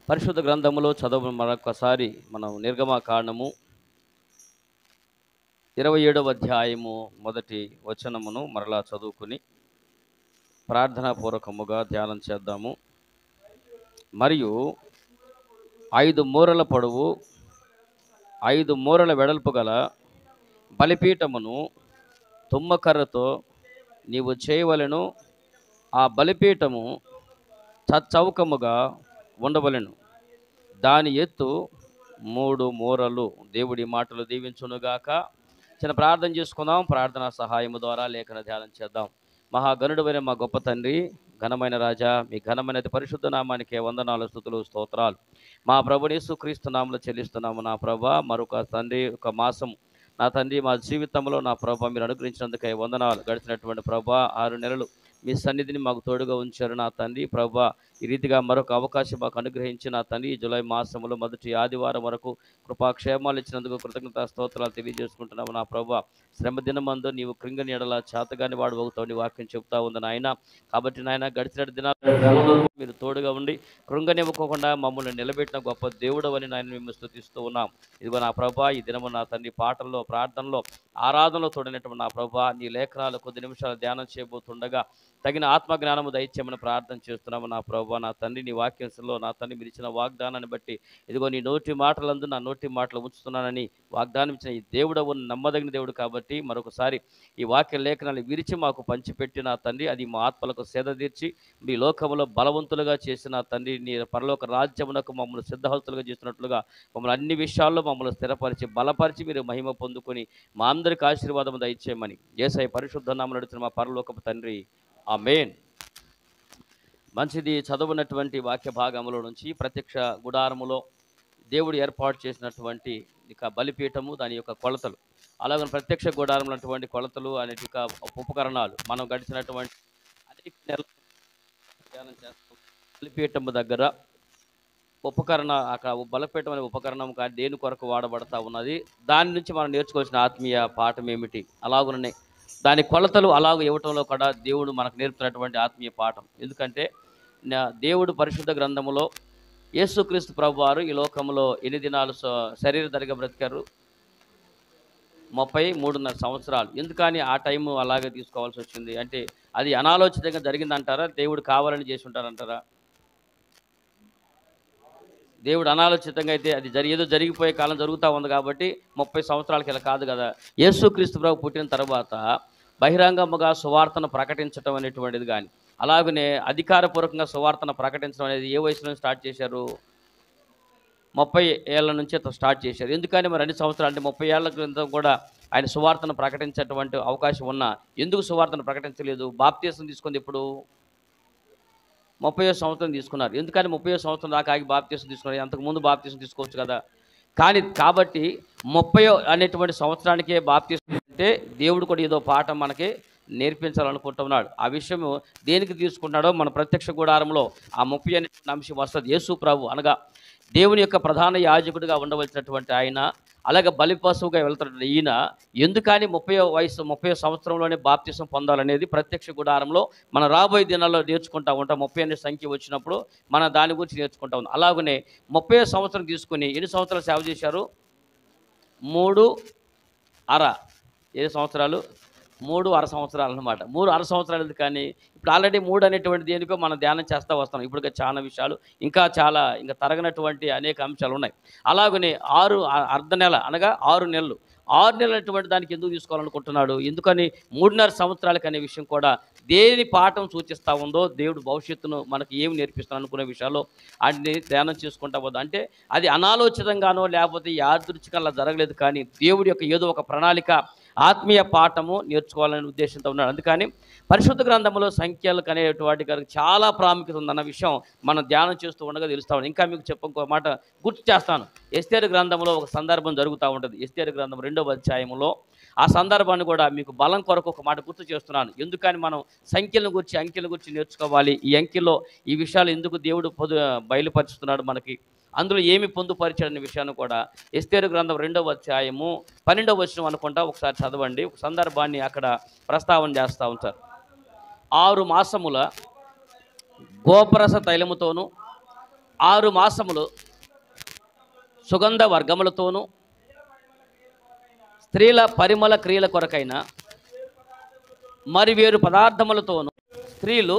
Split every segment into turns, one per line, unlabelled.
పరిశుద్ధ గ్రంథములో చదువు మరొకసారి మనం నిర్గమకాండము 27వ అధ్యాయము మొదటి వచనమును మరలా చదువుకుని ప్రార్థనాపూర్వకముగా ధ్యానం చేద్దాము. మరియు 5 మూరల పొడవు 5 మూరల వెడల్పు గల బలిపీఠమును తుమ్మకర్రతో నీవు చేయవలెను. ఆ బలిపీఠము చచ్చౌకముగా ఉండవలెను. దాని ఎత్తు 3 మూరలు. దేవుడి మాటలు దీవించునుగాక. చిన్న ప్రార్థన చేసుకుందాం. ప్రార్థనా సహాయము ద్వారా లేఖన ధ్యానం చేద్దాం. మహాగణుడైన మా గొప్ప తండ్రి, ఘనమైన రాజా, మీ ఘనమైన పరిశుద్ధ నామానికే వందనాలు, స్తుతులు, స్తోత్రాలు. మా ప్రభుని యేసుక్రీస్తు నామములో చెల్లిస్తున్నాము. నా ప్రభా, మరొక తండ్రి ఒక మాసం నా తండ్రి మా జీవితంలో నా ప్రభా మీరు అనుగ్రహించినందుకే వందనాలు. గడిచినటువంటి ప్రభా 6 నెలలు మీ సన్నిధిని మాకు తోడుగా ఉంచారు నా తండ్రి. ప్రభా ఈ రీతిగా మరొక అవకాశం మాకు అనుగ్రహించి నా తండ్రి జూలై మాసంలో మొదటి ఆదివారం వరకు కృపాక్షేమాలు ఇచ్చినందుకు కృతజ్ఞతా స్తోత్రాలు తెలియజేసుకుంటున్నాము. నా ప్రభా శ్రమ దినమందు నీవు కృంగని ఎడల చేతగాని వాడు అవుతావు నీ వాక్యం చెబుతా ఉంది నాయన. కాబట్టి నాయన గడిచిన దినాలు మీరు తోడుగా ఉండి కృంగనివ్వకుండా మమ్మల్ని నిలబెట్టిన గొప్ప దేవుడు అని నాయన మేము స్తుతిస్తూ ఉన్నాం. ఇదిగో నా ప్రభా ఈ దినము నా తండ్రి పాటల్లో ప్రార్థనలో ఆరాధనలో తోడినటువంటి నా ప్రభా నీ లేఖనాలు కొద్ది నిమిషాలు ధ్యానం చేయబోతుండగా తగిన ఆత్మజ్ఞానము దయచేయమని ప్రార్థన చేస్తున్నాము. నా ప్రభా నా తండ్రి నీ వాక్యంలో నా తండ్రి మీరు ఇచ్చిన వాగ్దానాన్ని బట్టి ఇదిగో నీ నోటి మాటలందు నా నోటి మాటలు ఉంచుతున్నానని వాగ్దానం ఇచ్చిన ఈ దేవుడవు నమ్మదగిన దేవుడు కాబట్టి మరొకసారి ఈ వాక్య లేఖనాలు విరిచి మాకు పంచిపెట్టి నా తండ్రి అది మా ఆత్మలకు సేద తీర్చి మీ లోకములో బలవంతులుగా చేసిన తండ్రి నీ పరలోక రాజ్యమునకు మమ్మల్ని సిద్ధహస్తులుగా చేస్తున్నట్లుగా మమ్మల్ని అన్ని విషయాల్లో మమ్మల్ని స్థిరపరిచి బలపరిచి మీరు మహిమ పొందుకొని మా అందరికి ఆశీర్వాదం దయచేయమని యేసయ్య పరిశుద్ధ నామమున నడుచున్న మా పరలోకపు తండ్రి, ఆమేన్. మంచిది. చదువునటువంటి వాక్య భాగంలో నుంచి ప్రత్యక్ష గుడారములో దేవుడు ఏర్పాటు చేసినటువంటి ఇక బలిపీఠము దాని యొక్క కొలతలు, అలాగే ప్రత్యక్ష గుడారంలో ఉన్నటువంటి కొలతలు అనే ఉపకరణాలు మనం గడిచినటువంటి అనేక నెలలు ధ్యానం చేస్తాం. బలిపీఠము దగ్గర ఉపకరణ అక్కడ బలిపీఠం అనే ఉపకరణం కానీ దేని కొరకు వాడబడతా ఉన్నది, దాని నుంచి మనం నేర్చుకోవాల్సిన ఆత్మీయ పాఠం ఏమిటి, అలాగనే దాని కొలతలు అలాగ ఇవ్వటంలో కూడా దేవుడు మనకు నేర్పుతున్నటువంటి ఆత్మీయ పాఠం. ఎందుకంటే దేవుడు పరిశుద్ధ గ్రంథములో యేసుక్రీస్తు ప్రభువారు ఈ లోకంలో ఎన్ని దినాలు శరీరధారిగా బ్రతికారు? 33.5 సంవత్సరాలు. ఎందుకని ఆ టైము అలాగే తీసుకోవాల్సి వచ్చింది అంటే అది అనాలోచితంగా జరిగిందంటారా, దేవుడు కావాలని చేసి ఉంటారంటారా? దేవుడు అనాలోచితంగా అయితే అది ఏదో జరిగిపోయే కాలం జరుగుతూ ఉంది కాబట్టి 30 సంవత్సరాలకి ఇలా కాదు కదా. యేసుక్రీస్తు ప్రభు పుట్టిన తర్వాత బహిరంగముగా సువార్తను ప్రకటించడం అనేటువంటిది కానీ అలాగనే అధికారపూర్వకంగా సువార్తను ప్రకటించడం అనేది ఏ వయసులో స్టార్ట్ చేశారు? 30 ఏళ్ల నుంచే స్టార్ట్ చేశారు. ఎందుకని మరి అన్ని సంవత్సరాలు అంటే 30 ఏళ్ల క్రితం కూడా ఆయన సువార్తను ప్రకటించేటువంటి అవకాశం ఉన్నా ఎందుకు సువార్తను ప్రకటించలేదు? బాప్తీసం తీసుకుంది ఇప్పుడు 30వ సంవత్సరం తీసుకున్నారు. ఎందుకని 30వ సంవత్సరం దాకా ఆగి బాప్తీసం తీసుకున్నారు? అంతకుముందు బాప్తీసం తీసుకోవచ్చు కదా. కాబట్టి 30 అనేటువంటి సంవత్సరానికే బాప్తీసం అంటే దేవుడు కూడా ఏదో పాఠం మనకి నేర్పించాలనుకుంటున్నాడు. ఆ విషయము దేనికి తీసుకున్నాడో మన ప్రత్యక్ష గుడారంలో ఆ 30 అనేటువంటి అంశం వస్తుంది. యేసు ప్రభు అనగా దేవుని యొక్క ప్రధాన యాజకుడిగా ఉండవలసినటువంటి ఆయన, అలాగే బలిపశువుగా వెళ్తున్న ఈయన ఎందుకని 30వ సంవత్సరంలోనే బాప్తీసం పొందాలనేది ప్రత్యక్ష గుడారంలో మన రాబోయే దినాల్లో నేర్చుకుంటూ ఉంటాం. 30 అనే సంఖ్య వచ్చినప్పుడు మన దాని గురించి నేర్చుకుంటా ఉన్నాం. అలాగనే 30వ సంవత్సరం తీసుకుని ఎన్ని సంవత్సరాలు సేవ చేశారు? 3.5. 7 సంవత్సరాలు 3.5 సంవత్సరాలు అన్నమాట. 3.5 సంవత్సరాలు. కానీ ఇప్పుడు ఆల్రెడీ 3 అనేటువంటి దేనికో మనం ధ్యానం చేస్తూ వస్తాం. ఇప్పుడు చాలా విషయాలు ఇంకా తరగనటువంటి అనేక అంశాలు ఉన్నాయి. అలాగనే 6 అర్ధ నెల అనగా 6 నెలలు 6 నెలలు అటువంటి దానికి ఎందుకు తీసుకోవాలనుకుంటున్నాడు? ఎందుకని 3.5 సంవత్సరాలకి అనే విషయం కూడా దేని పాఠం సూచిస్తూ ఉందో, దేవుడు భవిష్యత్తును మనకి ఏమి నేర్పిస్తాను అనుకునే విషయాల్లో వాటిని ధ్యానం చేసుకుంటా పోదు. అంటే అది అనాలోచితంగానో లేకపోతే యాదృచ్ఛికంగా జరగలేదు, కానీ దేవుడి యొక్క ఏదో ఒక ప్రణాళిక ఆత్మీయ పాఠము నేర్చుకోవాలనే ఉద్దేశంతో ఉన్నాడు. అందుకని పరిశుద్ధ గ్రంథంలో సంఖ్యలు అనేటువంటి గారికి చాలా ప్రాముఖ్యత ఉందన్న విషయం మనం ధ్యానం చేస్తూ ఉండగా తెలుస్తూ ఉంది. ఇంకా మీకు ఇంకో మాట గుర్తు చేస్తాను. ఎస్తేరు గ్రంథంలో ఒక సందర్భం జరుగుతూ ఉంటుంది. ఎస్తేరు గ్రంథం 2వ అధ్యాయంలో ఆ సందర్భాన్ని కూడా మీకు బలం కొరకు ఒక మాట గుర్తు చేస్తున్నాను. ఎందుకని మనం సంఖ్యలను గురించి అంకెల గురించి నేర్చుకోవాలి, ఈ అంకెలో ఈ విషయాలు ఎందుకు దేవుడు బయలుపరుస్తున్నాడు మనకి, అందులో ఏమి పొందుపరిచాడనే విషయాన్ని కూడా ఎస్తేరు గ్రంథం 2వ అధ్యాయము 12వ వచనం అనుకుంటా ఒకసారి చదవండి. ఒక సందర్భాన్ని అక్కడ ప్రస్తావన చేస్తూ ఉంటారు. 6 మాసముల గోపరస తైలముతోనూ 6 మాసములు సుగంధ వర్గములతోనూ స్త్రీల పరిమళ క్రియల కొరకైన మరి వేరు పదార్థములతోనూ స్త్రీలు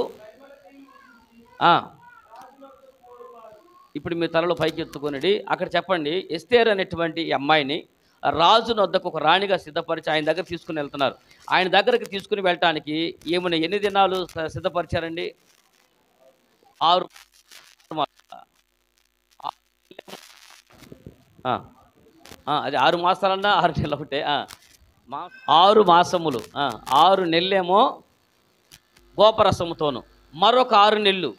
ఇప్పుడు మీ తలలో పైకి ఎత్తుకొనిడి అక్కడ చెప్పండి, ఎస్తేర్ అనేటువంటి అమ్మాయిని రాజుని వద్దకు ఒక రాణిగా సిద్ధపరిచి ఆయన దగ్గర తీసుకుని వెళ్తున్నారు. ఆయన దగ్గరికి తీసుకుని వెళ్ళటానికి ఏమైనా ఎన్ని దినాలు సిద్ధపరిచారండి? 6 అది 6 మాసాలన్నా 6 నెలలు ఒకటే. 6 మాసములు, 6 నెలలేమో గోపరసముతోను, మరొక 6 నెలలు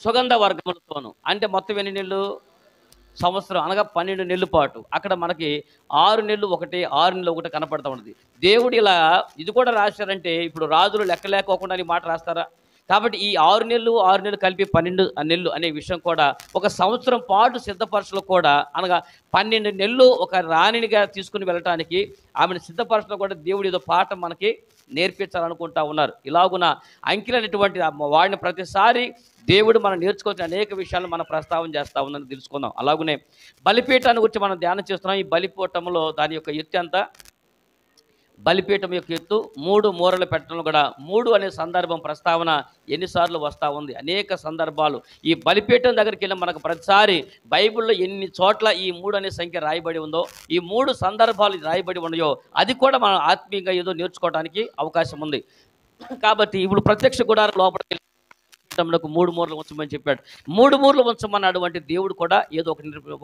సుగంధ వర్గములతోను. అంటే మొత్తం ఎన్ని నెలలు? సంవత్సరం, అనగా 12 నెలల పాటు. అక్కడ మనకి 6 నెలలు ఒకటి, 6 నెలలు ఒకటి కనపడతా ఉంటుంది. దేవుడు ఇలా ఇది కూడా రాశారంటే ఇప్పుడు రాజులు లెక్క లేకోకుండా ఈ మాట రాస్తారా? కాబట్టి ఈ 6 నెలలు కలిపి 12 నెలలు అనే విషయం కూడా ఒక సంవత్సరం పాటు సిద్ధపరచలో కూడా, అనగా 12 నెలలు ఒక రాణినిగా తీసుకుని వెళ్ళటానికి ఆమెను సిద్ధపరచలో కూడా దేవుడు ఏదో పాఠం మనకి నేర్పించాలనుకుంటా ఉన్నారు. ఇలాగున అంకెలైనటువంటి వాడిని ప్రతిసారి దేవుడు మనం నేర్చుకోవాల్సిన అనేక విషయాలు మనం ప్రస్తావన చేస్తూ ఉందని తెలుసుకుందాం. అలాగనే బలిపీఠాన్ని గురించి మనం ధ్యానం చేస్తున్నాం. ఈ బలిపీఠంలో దాని యొక్క ఎత్తు ఎంత? బలిపీఠం యొక్క ఎత్తు 3 మూరలు పెట్టడం కూడా 3 అనే సందర్భం ప్రస్తావన ఎన్నిసార్లు వస్తూ ఉంది? అనేక సందర్భాలు. ఈ బలిపీఠం దగ్గరికి వెళ్ళి మనకు ప్రతిసారి బైబిల్లో ఎన్ని చోట్ల ఈ 3 అనే సంఖ్య రాయబడి ఉందో, ఈ 3 సందర్భాలు రాయబడి ఉన్నాయో అది కూడా మనం ఆత్మీయంగా ఏదో నేర్చుకోవడానికి అవకాశం ఉంది. కాబట్టి ఇప్పుడు ప్రత్యక్ష గుడారం లోపలికి 3 మూరలు ఉంచమని చెప్పాడు. 3 మూరలు ఉంచమన్నాడు అంటే దేవుడు కూడా ఏదో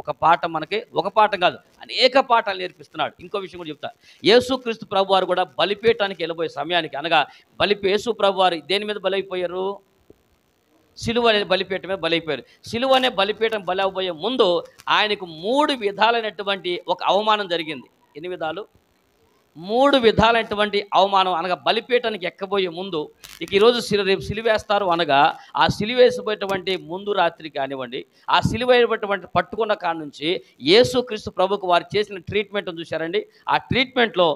ఒక పాఠం మనకి, ఒక పాఠం కాదు అనేక పాఠాలు నేర్పిస్తున్నాడు. ఇంకో విషయం కూడా చెప్తా. యేసుక్రీస్తు ప్రభు వారు కూడా బలిపీఠానికి వెళ్ళబోయే సమయానికి, అనగా యేసు ప్రభు వారు దేని మీద బలైపోయారు? సిలువ అనే బలిపీఠమే బలైపోయారు. సిలువ అనే బలిపీఠం బలైపోయే ముందు ఆయనకు 3 విధాలైనటువంటి ఒక అవమానం జరిగింది. ఎన్ని విధాలు? 3 విధాలైనటువంటి అవమానం. అనగా బలిపీఠానికి ఎక్కబోయే ముందు, ఇక ఈరోజు రేపు సిలువేస్తారు అనగా ఆ సిలువేసిపోయేటువంటి ముందు రాత్రి కానివ్వండి, ఆ సిలువేటువంటి పట్టుకున్న కాడ నుంచి యేసుక్రీస్తు ప్రభుకు వారు చేసిన ట్రీట్మెంట్ చూశారండి. ఆ ట్రీట్మెంట్లో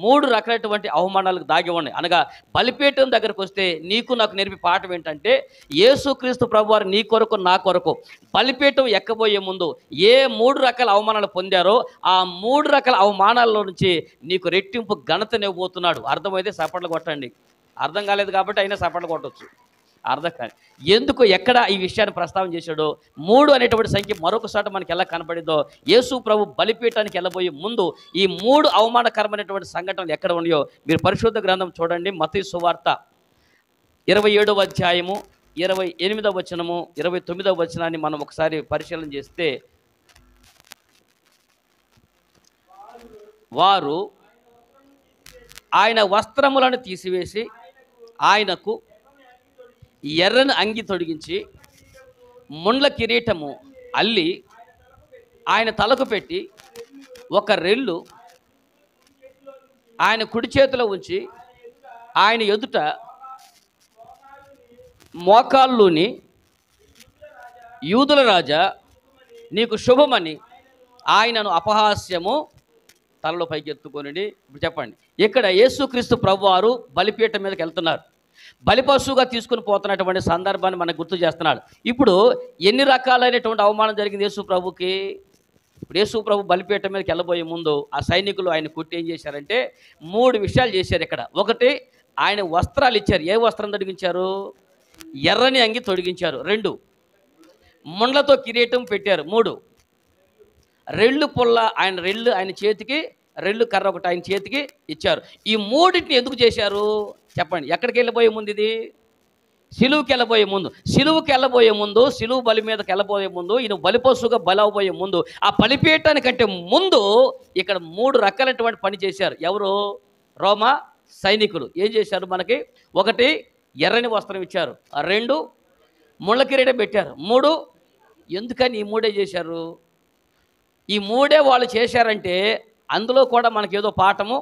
3 రకాలైనటువంటి అవమానాలకు దాగి ఉన్నాయి. అనగా బలిపీఠం దగ్గరకు వస్తే నీకు నాకు నేర్పి పాఠం ఏంటంటే, యేసుక్రీస్తు ప్రభు వారు నీ కొరకు నా కొరకు బలిపీఠం ఎక్కబోయే ముందు ఏ 3 రకాల అవమానాలు పొందారో ఆ 3 రకాల అవమానాల్లో నుంచి నీకు రెట్టింపు ఘనతనివ్వబోతున్నాడు. అర్థమైతే చప్పట్లు కొట్టండి. అర్థం కాలేదు కాబట్టి అయినా చప్పట్లు కొట్టవచ్చు. అర్థం కాదు ఎందుకు ఎక్కడ ఈ విషయాన్ని ప్రస్తావన చేశాడో, 3 అనేటువంటి సంఖ్య మరొకసారి మనకి ఎలా కనపడిందో, యేసు ప్రభు బలిపీఠానికి వెళ్ళబోయే ముందు ఈ 3 అవమానకరమైనటువంటి సంఘటనలు ఎక్కడ ఉన్నాయో మీరు పరిశుద్ధ గ్రంథం చూడండి. మత్తయి సువార్త 27వ అధ్యాయము 28వ వచనము 29వ వచనాన్ని మనం ఒకసారి పరిశీలన చేస్తే, వారు ఆయన వస్త్రములను తీసివేసి ఆయనకు ఎర్రని అంగి తొడిగించి ముండ్ల కిరీటము అల్లి ఆయన తలకు పెట్టి ఒక రెల్లు ఆయన కుడి చేతిలో ఉంచి ఆయన ఎదుట మోకాళ్ళుని, యూదుల రాజా నీకు శుభమని ఆయనను అపహాస్యము తలలో పైకి ఎత్తుకొని. ఇప్పుడు చెప్పండి, ఇక్కడ యేసుక్రీస్తు ప్రభువారు బలిపీఠం మీదకి వెళ్తున్నారు. బలిపశువుగా తీసుకుని పోతున్నటువంటి సందర్భాన్ని మనకు గుర్తు చేస్తున్నాడు. ఇప్పుడు ఎన్ని రకాలైనటువంటి అవమానం జరిగింది యేసు ప్రభుకి? ఇప్పుడు యేసు ప్రభు బలిపీఠం మీదకి వెళ్ళబోయే ముందు ఆ సైనికులు ఆయన కొట్టి ఏం చేశారంటే 3 విషయాలు చేశారు ఇక్కడ. ఒకటి, ఆయన వస్త్రాలు ఇచ్చారు. ఏ వస్త్రం తొడిగించారు? ఎర్రని అంగి తొడిగించారు. 2, ముండ్లతో కిరీటం పెట్టారు. 3, రెళ్ళు పుల్ల ఆయన చేతికి, రెళ్ళు కర్ర ఒకటి ఆయన చేతికి ఇచ్చారు. ఈ 3టిని ఎందుకు చేశారు చెప్పండి? ఎక్కడికి వెళ్ళబోయే ముందు ఇది? సిలువుకి వెళ్ళబోయే ముందు. సిలువుకి వెళ్ళబోయే ముందు, సిలువు బలి మీదకి వెళ్ళబోయే ముందు, ఈయన బలిపశువుగా బలవబోయే ముందు, ఆ బలిపీఠానికంటే ముందు ఇక్కడ 3 రకాలైనటువంటి పని చేశారు. ఎవరు? రోమా సైనికులు. ఏం చేశారు మనకి? 1, ఎర్రని వస్త్రం ఇచ్చారు. 2, ముళ్ళ కిరీటం పెట్టారు. 3, ఎందుకని ఈ 3 చేశారు? ఈ 3 వాళ్ళు చేశారంటే అందులో కూడా మనకి ఏదో పాఠము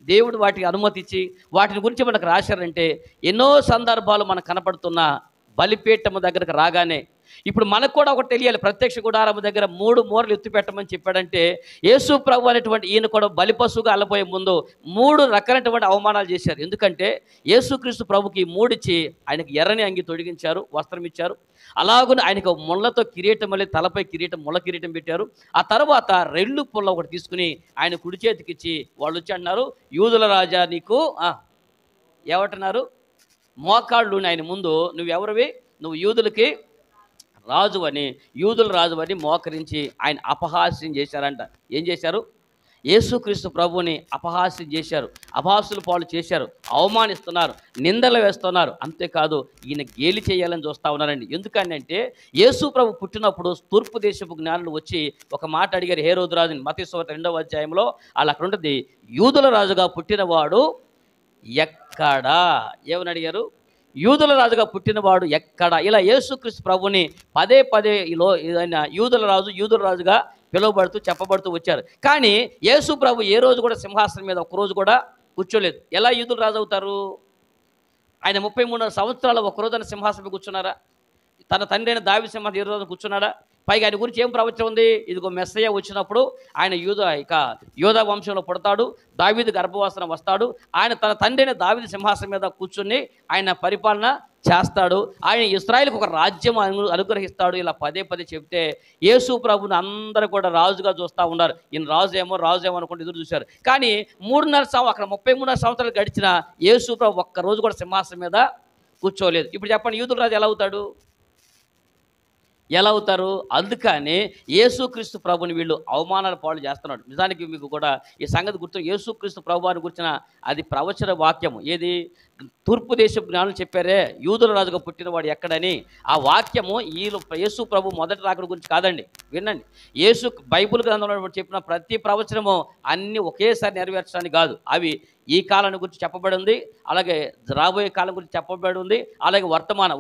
దేవుడు వాటికి అనుమతి ఇచ్చి వాటిని గురించి మనకు రాశారంటే, ఎన్నో సందర్భాలు మనకు కనపడుతున్న బలిపీఠము దగ్గరకు రాగానే ఇప్పుడు మనకు కూడా ఒకటి తెలియాలి, ప్రత్యక్ష గుడారం దగ్గర 3 మూరలు ఎత్తి పెట్టమని చెప్పాడంటే యేసు ప్రభు అనేటువంటి ఈయన కూడా బలిపశువుగా అల్లపోయే ముందు 3 రకాలైనటువంటి అవమానాలు చేశారు. ఎందుకంటే యేసుక్రీస్తు ప్రభుకి 3 ఇచ్చి ఆయనకి ఎర్రని అంగి తొడిగించారు, వస్త్రం ఇచ్చారు. అలాగునే ఆయనకు ముళ్ళతో కిరీటం, మళ్ళీ తలపై కిరీటం, ముళ్ళ కిరీటం పెట్టారు. ఆ తర్వాత రెల్లు పుల్ల ఒకటి తీసుకుని ఆయన కుడి చేతికి ఇచ్చి వాళ్ళు వచ్చి అన్నారు, యూదుల రాజా నీకు ఏమంటున్నారు, మోకాళ్ళు ఆయన ముందు నువ్వెవరివి, నువ్వు యూదులకి రాజు అని, యూదుల రాజు అని మోకరించి ఆయన అపహాస్యం చేశారంట. ఏం చేశారు? యేసుక్రీస్తు ప్రభువుని అపహాస్యం చేశారు, అపహాస్యుల పాలు చేశారు, అవమానిస్తున్నారు, నిందలు వేస్తున్నారు. అంతేకాదు ఈయన గేలి చేయాలని చూస్తూ ఉన్నారండి. ఎందుకనంటే యేసు ప్రభు పుట్టినప్పుడు తూర్పు దేశపు జ్ఞానులు వచ్చి ఒక మాట అడిగారు హేరోదు రాజుని. మత్తయి సువార్త 2వ అధ్యాయంలో అలా అక్కడ ఉంటుంది, యూదుల రాజుగా పుట్టినవాడు ఎక్కడా, ఏమని అడిగారు, యూదుల రాజుగా పుట్టినవాడు ఎక్కడ. ఇలా యేసుక్రీస్తు ప్రభుని పదే పదే యూదుల రాజుగా పిలువబడుతూ చెప్పబడుతూ వచ్చారు. కానీ యేసు ప్రభు ఏ రోజు కూడా సింహాసనం మీద ఒక్కరోజు కూడా కూర్చోలేదు. ఎలా యూదుల రాజు అవుతారు? ఆయన 33 సంవత్సరాలు ఒక్కరోజు సింహాసనం కూర్చున్నారా? తన తండ్రి అయిన దావీదు సింహాసనం ఏ రోజు కూర్చున్నాడా? పైగా ఆయన గురించి ఏం ప్రవచనం ఉంది? ఇదిగో మెస్సయ్య వచ్చినప్పుడు ఆయన యోధా వంశంలో పుడతాడు, దావీదు గర్భవాసన వస్తాడు, ఆయన తన తండ్రి అయిన దావీదు సింహాసనం మీద కూర్చుని ఆయన పరిపాలన చేస్తాడు, ఆయన ఇశ్రాయేలుకు ఒక రాజ్యం అనుగ్రహిస్తాడు. ఇలా పదే పదే చెప్తే యేసు ప్రభుని అందరూ కూడా రాజుగా చూస్తూ ఉన్నారు. ఈయన రాజు ఏమో అనుకుంటూ ఎదురు చూశారు. కానీ 3.5 అక్కడ 33 సంవత్సరాలు గడిచిన యేసు ప్రభు ఒక్కరోజు కూడా సింహాసనం మీద కూర్చోలేదు. ఇప్పుడు చెప్పండి, యూదుల రాజు ఎలా అవుతారు? అందుకని యేసుక్రీస్తు ప్రభుని వీళ్ళు అవమానాల పాలు చేస్తున్నాడు. నిజానికి మీకు కూడా ఈ సంగతి గుర్తు, యేసుక్రీస్తు ప్రభు అని గురించిన అది ప్రవచన వాక్యము. ఏది? తూర్పు దేశపు జ్ఞానులు చెప్పారే యూదుల రాజుగా పుట్టినవాడు ఎక్కడని. ఆ వాక్యము యేసు ప్రభు మొదటి రాకడ గురించి కాదండి. వినండి, బైబిల్ గ్రంథంలో చెప్పిన ప్రతి ప్రవచనము అన్నీ ఒకేసారి నెరవేర్చడానికి కాదు. అవి ఈ కాలాన్ని గురించి చెప్పబడి ఉంది, అలాగే రాబోయే కాలం గురించి చెప్పబడి ఉంది, అలాగే వర్తమాన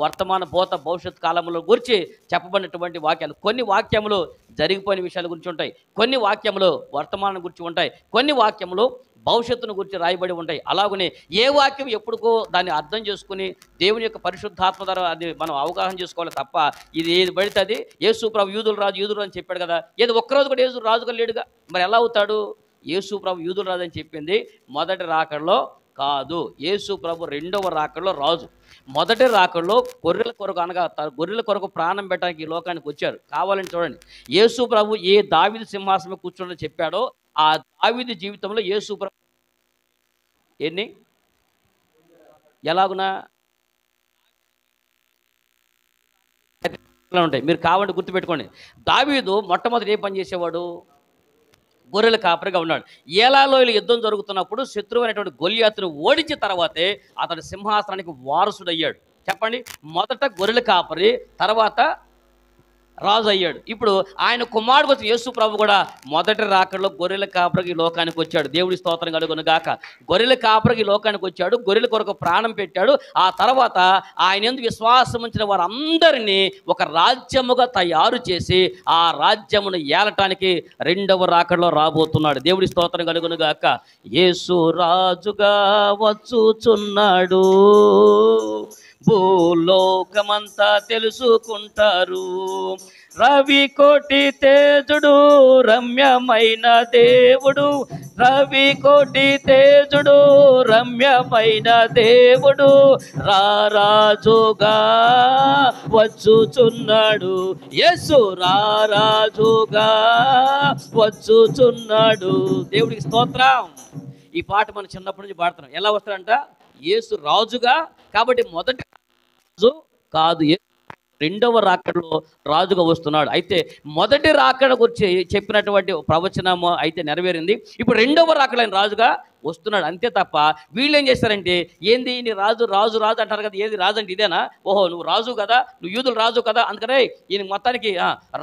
భవిష్యత్ కాలంలో గురించి చెప్పబడినటువంటి వాక్యాలు. కొన్ని వాక్యములు జరిగిపోయిన విషయాల గురించి ఉంటాయి, కొన్ని వాక్యములు వర్తమానం గురించి ఉంటాయి, కొన్ని వాక్యములు భవిష్యత్తును గురించి రాయబడి ఉంటాయి. అలాగనే ఏ వాక్యం ఎప్పుడుకో దాన్ని అర్థం చేసుకుని దేవుని యొక్క పరిశుద్ధాత్మ ద్వారా అది మనం అవగాహన చేసుకోవాలి తప్ప ఇది ఏది పడితే అది యేసు ప్రభు యూదుల రాజు అని చెప్పాడు కదా, ఏదో ఒక్కరోజు కూడా యేసు రాజుగా లేడుగా, మరి ఎలా అవుతాడు? యేసు ప్రభు యూదుల రాజు అని చెప్పింది మొదటి రాకడలో కాదు, యేసు ప్రభు 2వ రాకడలో రాజు. మొదటి రాకడలో గొర్రెల కొరకు ప్రాణం పెట్టడానికి ఈ లోకానికి వచ్చారు. కావాలని చూడండి, యేసు ప్రభు ఏ దావీదు సింహాసనం కూర్చోని చెప్పాడో ఆ దావీదు జీవితంలో యేసు ప్రభు ఎలాగునా ఉంటాయి. మీరు కావాలంటే గుర్తుపెట్టుకోండి, దావీదు మొట్టమొదటి ఏ పని చేసేవాడు? గొర్రెల కాపరిగా ఉన్నాడు. ఏలాలోయలో యుద్ధం జరుగుతున్నప్పుడు శత్రువు అనేటువంటి గొల్యాతును ఓడించిన తర్వాతే అతడు సింహాసనానికి వారసుడయ్యాడు. చెప్పండి, మొదట గొర్రెల కాపరి, తర్వాత రాజు అయ్యాడు. ఇప్పుడు ఆయన కుమారుడు వచ్చిన యేసు ప్రభు కూడా మొదటి రాకడలో గొర్రెల కాపరికి లోకానికి వచ్చాడు. దేవుడి స్తోత్రం కలుగును గాక. గొర్రెల కాపరికి లోకానికి వచ్చాడు, గొర్రెల కొరకు ప్రాణం పెట్టాడు. ఆ తర్వాత ఆయన యందు విశ్వాసం ఉంచిన వారందరినీ ఒక రాజ్యముగా తయారు చేసి ఆ రాజ్యమును ఏలటానికి 2వ రాకడలో రాబోతున్నాడు. దేవుడి స్తోత్రం కలుగును గాక. యేసు రాజుగా వచ్చుచున్నాడు, భూలోకమంతా తెలుసుకుంటారు. రవి కోటి తేజుడు రమ్యమైన దేవుడు, రవి కోటి తేజుడు రమ్యమైన దేవుడు రారాజుగా వచ్చుచున్నాడు. యేసు రారాజుగా వచ్చుచున్నాడు. దేవుడికి స్తోత్రం. ఈ పాట మనం చిన్నప్పటి నుంచి పాడుతున్నాం. ఎలా వస్తాడంట? యేసు రాజుగా. కాబట్టి మొదటి రాజు కాదు, 2వ రాకడలో రాజుగా వస్తున్నాడు. అయితే మొదటి రాకడ గురించి చెప్పినటువంటి ప్రవచనము అయితే నెరవేరింది. ఇప్పుడు 2వ రాకడ ఆయన రాజుగా వస్తున్నాడు, అంతే తప్ప వీళ్ళు ఏం చేస్తారంటే, ఏంది నీ రాజు అంటారు కదా, ఏది రాజు అంటే ఇదేనా? ఓహో నువ్వు రాజు కదా, నువ్వు యూదుల రాజు కదా, అందుకనే ఈయన మొత్తానికి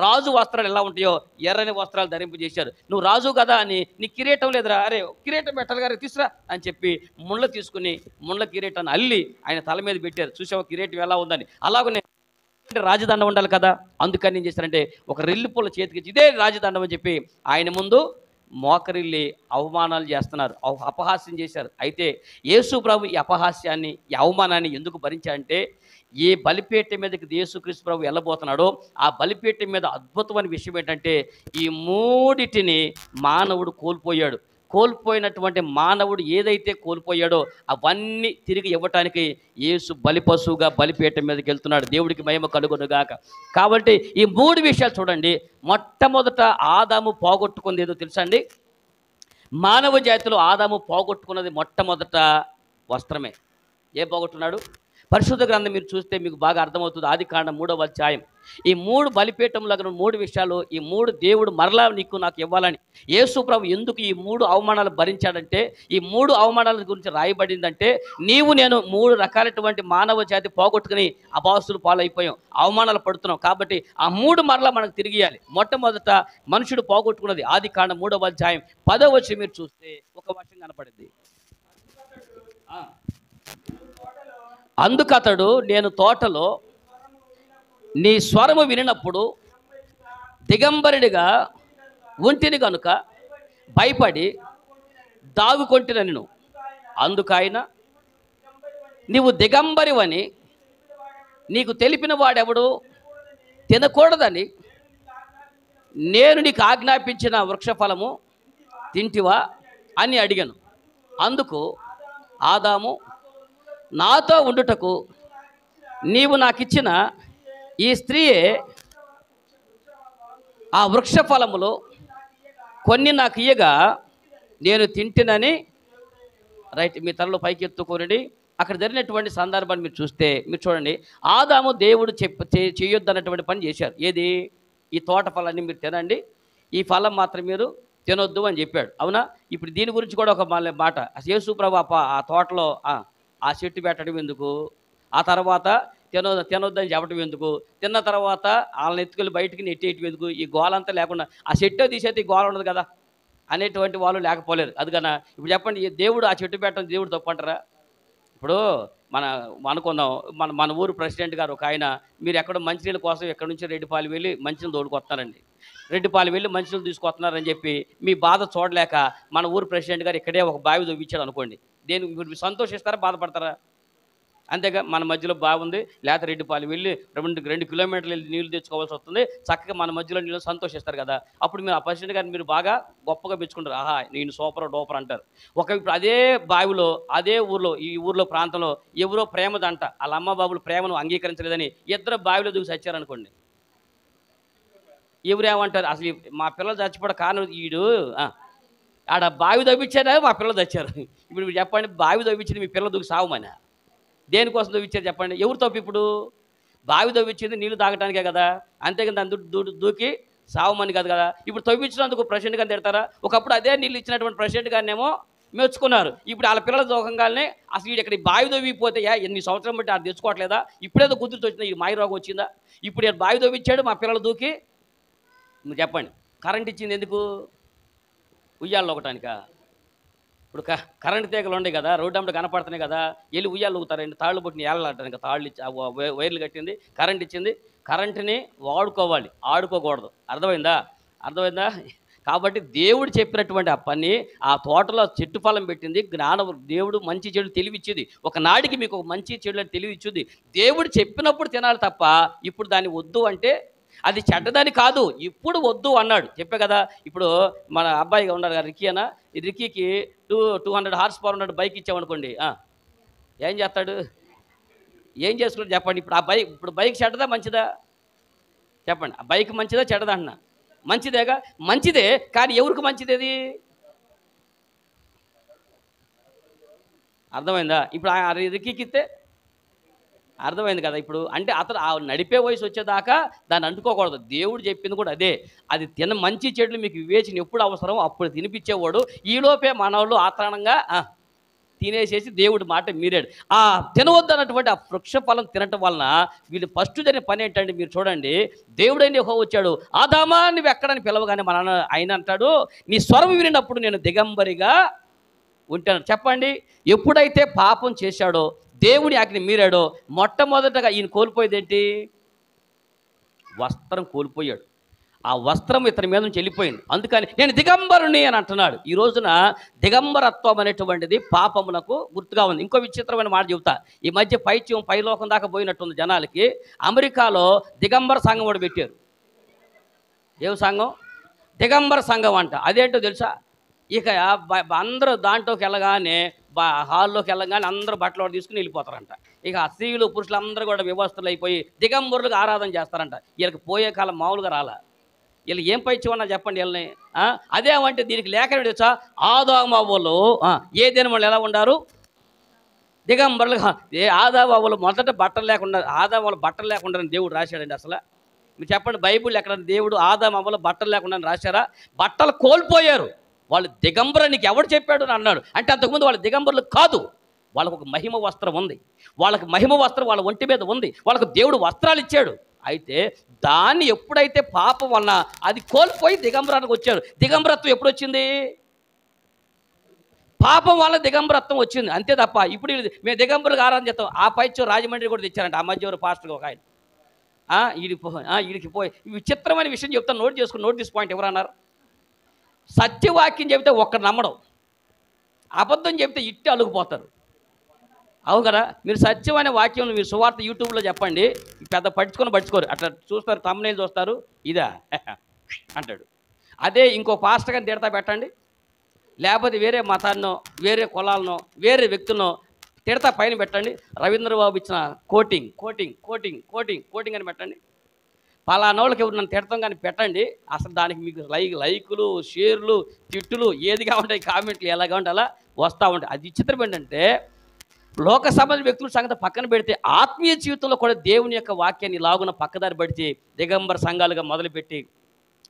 రాజు వస్త్రాలు ఎలా ఉంటాయో ఎర్రని వస్త్రాలు ధరింపు చేశారు. నువ్వు రాజు కదా అని నీ కిరీటం లేదురా, అరే కిరీటం పెట్టాలి గారు తీసురా అని చెప్పి ముళ్ళ తీసుకుని ముళ్ళ కిరీటాన్ని అల్లి ఆయన తల మీద పెట్టారు. చూసావా కిరీటం ఎలా ఉందని. అలాగనే రాజదండం ఉండాలి కదా, అందుకని ఏం చేస్తారంటే ఒక రెల్లి పూల చేతికి ఇదే రాజదండం అని చెప్పి ఆయన ముందు మోకరిల్లి అవమానాలు చేస్తున్నారు, అపహాస్యం చేశారు. అయితే యేసు ప్రభు ఈ అపహాస్యాన్ని, ఈ అవమానాన్ని ఎందుకు భరించారంటే, ఏ బలిపీఠం మీదకి యేసుక్రీస్తు ప్రభు వెళ్ళబోతున్నాడో ఆ బలిపీఠం మీద అద్భుతమైన విషయం ఏంటంటే, ఈ మూడిటిని మానవుడు కోల్పోయాడు. కోల్పోయినటువంటి మానవుడు ఏదైతే కోల్పోయాడో అవన్నీ తిరిగి ఇవ్వటానికి యేసు బలిపశువుగా బలిపీఠం మీదకి వెళ్తున్నాడు. దేవుడికి మహిమ కలుగునుగాక. కాబట్టి ఈ మూడు విషయాలు చూడండి. మొట్టమొదట ఆదాము పోగొట్టుకుంది ఏదో తెలుసా అండి? మానవ జాతిలో ఆదాము పోగొట్టుకున్నది మొట్టమొదట వస్త్రమే. ఏ పోగొట్టున్నాడు? పరిశుద్ధ గ్రంథం మీరు చూస్తే మీకు బాగా అర్థమవుతుంది. ఆదికాండం 3వ అధ్యాయం. ఈ 3 బలిపీఠంలో 3 విషయాలు, ఈ 3 దేవుడు మరలా నాకు ఇవ్వాలని యేసు ప్రభు ఎందుకు ఈ 3 అవమానాలు భరించాడంటే, ఈ 3 అవమానాల గురించి రాయబడిందంటే, నేను 3 రకాలైనటువంటి మానవ జాతి పోగొట్టుకుని అపవాసులు పాలైపోయాం, అవమానాలు పడుతున్నాం. కాబట్టి ఆ 3 మరలా మనకు తిరిగి ఇవ్వాలి. మొట్టమొదట మనుషుడు పోగొట్టుకున్నది ఆదికాండం 3వ అధ్యాయం 10వ వచనం మీరు చూస్తే ఒక వర్షం కనపడింది. అందుకతడు, నేను తోటలో నీ స్వరము వినినప్పుడు దిగంబరుడిగా ఉంటిని కనుక భయపడి దాగుకొంటినను. అందుకైన నీవు దిగంబరివని నీకు తెలిపిన వాడెవడు తినకూడదని నేను నీకు ఆజ్ఞాపించిన వృక్షఫలము తింటివా అని అడిగాను. అందుకు ఆదాము, నాతో ఉండుటకు నీవు నాకిచ్చిన ఈ స్త్రీయే ఆ వృక్ష ఫలములు కొన్ని నాకు ఇయ్యగా నేను తింటినని. రైట్, మీ తలలో పైకి ఎత్తుకోనండి. అక్కడ జరిగినటువంటి సందర్భాన్ని మీరు చూస్తే మీరు చూడండి. ఆదాము దేవుడు చేయొద్దన్నటువంటి పని చేశారు. ఏది? ఈ తోట ఫలాన్ని మీరు తినండి, ఈ ఫలం మాత్రం మీరు తినొద్దు అని చెప్పాడు. అవునా? ఇప్పుడు దీని గురించి కూడా ఒక మాట. యేసు ప్రభు ఆ తోటలో ఆ చెట్టు పెట్టడం ఎందుకు? ఆ తర్వాత తినొద్దని చెప్పడం ఎందుకు? తిన్న తర్వాత వాళ్ళని ఎత్తుకెళ్ళి బయటికి నెట్టేయటం ఎందుకు? ఈ గోలంతా లేకుండా ఆ చెట్టు తీసేస్తే ఈ గోల ఉండదు కదా అనేటువంటి వాళ్ళు లేకపోలేరు. అది కన్నా ఇప్పుడు చెప్పండి, దేవుడు ఆ చెట్టు పెట్టడం దేవుడు తప్పంటారా? ఇప్పుడు అనుకుందాం, మన ఊరు ప్రెసిడెంట్ గారు ఒక ఆయన, మీరు ఎక్కడో మంచినీళ్ళ కోసం ఎక్కడి నుంచి రెడ్డిపాలు వెళ్ళి మంచినీళ్ళు తోడుకొస్తున్నారండి, రెడ్డిపాలు వెళ్ళి మంచినీళ్ళు తీసుకొస్తున్నారని చెప్పి మీ బాధ చూడలేక మన ఊరు ప్రెసిడెంట్ గారు ఇక్కడే ఒక బావి తవ్వించాడు అనుకోండి. దేనికి మీరు సంతోషిస్తారా, బాధపడతారా? అంతేగా, మన మధ్యలో బాగుంది, లేకపోతే రెడ్డిపాలు వెళ్ళి 2 కిలోమీటర్లు వెళ్ళి నీళ్ళు తెచ్చుకోవాల్సి వస్తుంది, చక్కగా మన మధ్యలో నీళ్ళు సంతోషిస్తారు కదా. అప్పుడు మీరు ఆ ప్రెసిడెంట్ గారిని మీరు బాగా గొప్పగా మెచ్చుకుంటారు. ఆహా, నేను సూపర్ డూపర్ అంటారు. ఇప్పుడు అదే బావిలో, అదే ఊర్లో, ఈ ఊర్లో ప్రాంతంలో ఎవరో ప్రేమదంట, వాళ్ళ అమ్మ బాబులు ప్రేమను అంగీకరించలేదని ఇద్దరు బావిలో దూకి చచ్చారనుకోండి. ఎవరేమంటారు? అసలు మా పిల్లలు చచ్చిపోవడం కారణం వీడు, ఆడ బావి తవ్వించారా, మా పిల్లలు చచ్చారు. ఇప్పుడు మీరు చెప్పండి, బావి తవ్వించింది మీ పిల్లలు దూకి సావమని. దేనికోసం తవ్వించారు చెప్పండి? ఎవరు తప్పు? ఇప్పుడు బావి తవ్వించింది నీళ్లు తాగటానికే కదా, అంతేకాని దాన్ని దూకి సావమని కాదు కదా. ఇప్పుడు తవ్వించినందుకు ప్రెసిడెంట్ గారిని తిడతారా? ఒకప్పుడు అదే నీళ్ళు ఇచ్చినటువంటి ప్రెసిడెంట్ గారిని ఏమో మెచ్చుకున్నారు. ఇప్పుడు వాళ్ళ పిల్లల దోహంగానే అసలు వీడు ఇక్కడ బావి తవ్విపోతే ఎన్ని సంవత్సరం బట్టి అది తెచ్చుకోవట్లేదా? ఇప్పుడేదో కుదురుతూ వచ్చిందా? ఈ మాయరోగం వచ్చిందా? ఇప్పుడు బావి తవ్వించాడు, మా పిల్లలు దూకి. మీరు చెప్పండి, కరెంట్ ఇచ్చింది ఎందుకు? ఉయ్యాలు ఒకటానికా? ఇప్పుడు కరెంట్ తీగలు ఉండే కదా, రోడ్డు అమ్మట కనపడుతున్నాయి కదా, వెళ్ళి ఉయ్యాలు ఊగుతారండి, తాళ్ళు పుట్టిన ఏళ్ళటానికి తాళ్ళు ఇచ్చి వైర్లు కట్టింది, కరెంట్ ఇచ్చింది. కరెంటుని వాడుకోవాలి, ఆడుకోకూడదు. అర్థమైందా? కాబట్టి దేవుడు చెప్పినటువంటి ఆ పని, ఆ తోటలో చెట్టు ఫలం పెట్టింది దేవుడు మంచి చెడు తెలివిచ్చేది. ఒకనాడికి మీకు ఒక మంచి చెడు తెలివిచ్చుది. దేవుడు చెప్పినప్పుడు తినాలి తప్ప ఇప్పుడు దాన్ని వద్దు అంటే అది చెడ్డదని కాదు, ఇప్పుడు వద్దు అన్నాడు. చెప్పే కదా, ఇప్పుడు మన అబ్బాయిగా ఉన్నారు కదా రిక్కీ అన్న, ఈ రిక్కీకి 200 హార్స్ పవర్ ఉన్నాడు బైక్ ఇచ్చామనుకోండి, ఏం చేస్తాడు? ఏం చేసుకుంటాడు చెప్పండి? ఇప్పుడు బైక్ చెడ్డదా మంచిదా చెప్పండి? ఆ బైక్ మంచిదా చెడ్డదా అన్న? మంచిదేగా. మంచిదే, కానీ ఎవరికి మంచిది అది? అర్థమైందా? ఇప్పుడు ఆ రిక్కీకి ఇస్తే అర్థమైంది కదా. ఇప్పుడు అంటే అతను నడిపే వయసు వచ్చేదాకా దాన్ని అంటుకోకూడదు. దేవుడు చెప్పింది కూడా అదే. అది మంచి చెడులు మీకు వివేచన ఎప్పుడు అవసరం అప్పుడు తినిపించేవాడు. ఈలోపే మనవాళ్ళు ఆత్రాణంగా తినేసేసి దేవుడి మాట మీరాడు. తినవద్దన్నటువంటి ఆ వృక్ష ఫలం తినటం వలన వీళ్ళు ఫస్ట్ జరిగిన పని ఏంటంటే, మీరు చూడండి, దేవుడైన యెహోవా వచ్చాడు, ఆదామా నువ్వు ఎక్కడని పిలవగానే మన ఆయన అంటాడు, నీ స్వరం వినినప్పుడు నేను దిగంబరిగా ఉంటాను. చెప్పండి, ఎప్పుడైతే పాపం చేశాడో, దేవుడి ఆజ్ఞ మీరాడో, మొట్టమొదటగా ఈయన కోల్పోయేది ఏంటి? వస్త్రం కోల్పోయాడు. ఆ వస్త్రం ఇతని మీద నుంచి వెళ్ళిపోయింది. అందుకని నేను దిగంబరుని అని అంటున్నాడు. ఈ రోజున దిగంబరత్వం అనేటువంటిది పాపమునకు గుర్తుగా ఉంది. ఇంకో విచిత్రమైన మాట చెబుతా. ఈ మధ్య పైలోకం దాకా పోయినట్టుంది జనాలకి. అమెరికాలో దిగంబర సంఘం కూడా పెట్టారు. ఏం సంఘం? దిగంబర సంఘం అంట. అదేంటో తెలుసా? ఇక అందరూ దాంట్లోకి వెళ్ళగానే హాల్లోకి వెళ్ళగానే అందరూ బట్టలు తీసుకుని వెళ్ళిపోతారంట. ఇక స్త్రీలు పురుషులు అందరూ కూడా వ్యవస్థలు అయిపోయి దిగంబరులకు ఆరాధన చేస్తారంట. వీళ్ళకి పోయే కాలం మామూలుగా రాలా. వీళ్ళు ఏం పైచ్యమన్నా చెప్పండి వీళ్ళని. అదేమంటే దీనికి లేఖనం తెలుసా? ఆదాము అవ్వలు ఏ దినం వాళ్ళు ఎలా ఉండారు? దిగంబరులుగా. ఆదాము అవ్వలు మొదట బట్టలు లేకుండా, ఆదాము వాళ్ళు బట్టలు లేకుండా దేవుడు రాశాడండి. అసలు మీరు చెప్పండి, బైబిల్ ఎక్కడ దేవుడు ఆదాము అవ్వలు బట్టలు లేకుండా రాశారా? బట్టలు కోల్పోయారు వాళ్ళు. దిగంబర నీకు ఎవడు చెప్పాడు అని అన్నాడు. అంటే అంతకుముందు వాళ్ళు దిగంబరులు కాదు. వాళ్ళకు ఒక మహిమ వస్త్రం ఉంది. వాళ్ళకి మహిమ వస్త్రం వాళ్ళ ఒంటి మీద ఉంది. వాళ్ళకు దేవుడు వస్త్రాలు ఇచ్చాడు. అయితే దాన్ని ఎప్పుడైతే పాపం వలన అది కోల్పోయి దిగంబరానికి వచ్చారు. దిగంబరత్వం ఎప్పుడు వచ్చింది? పాపం వల్ల దిగంబరత్వం వచ్చింది. అంతే తప్ప ఇప్పుడు మేము దిగంబరులకు ఆరాధన చేస్తాం. ఆ పైచో రాజమండ్రి కూడా తెచ్చారంట. ఆ మధ్య పాస్టర్ ఒక ఆయన వీడికి పోయి విచిత్రమైన విషయం చెప్తాను. నోట్ చేసుకుని నోట్ దిస్ పాయింట్. ఎవరన్నారు? సత్యవాక్యం చెబితే ఒక్కరు నమ్మడం, అబద్ధం చెబితే ఇట్టి అలుగుపోతారు. అవును కదా? మీరు సత్యమైన వాక్యం మీరు సువార్త యూట్యూబ్లో చెప్పండి, పెద్ద పట్టుకోరు. అట్లా చూస్తారు, తమ్మునేలు చూస్తారు, ఇదా అంటాడు. అదే ఇంకో పాస్టర్ గారిని తిడతా పెట్టండి, లేకపోతే వేరే మతాన్నో వేరే కులాలనో వేరే వ్యక్తులనో తిడతా పైన పెట్టండి. రవీంద్రబాబు ఇచ్చిన coating coating coating coating coating అని పెట్టండి. పలానోళ్ళకి ఎవరు నన్ను తిడతాం కానీ పెట్టండి. అసలు దానికి మీకు లైకులు, షేర్లు, తిట్టులు ఏదిగా ఉంటాయి, కామెంట్లు ఎలాగా ఉంటాయి అలా వస్తూ ఉంటాయి. అది విచిత్రం ఏంటంటే, లోక సంబంధించిన వ్యక్తుల సంగతి పక్కన పెడితే ఆత్మీయ జీవితంలో కూడా దేవుని యొక్క వాక్యాన్ని లాగున పక్కదారి పడితే దిగంబర సంఘాలుగా మొదలుపెట్టి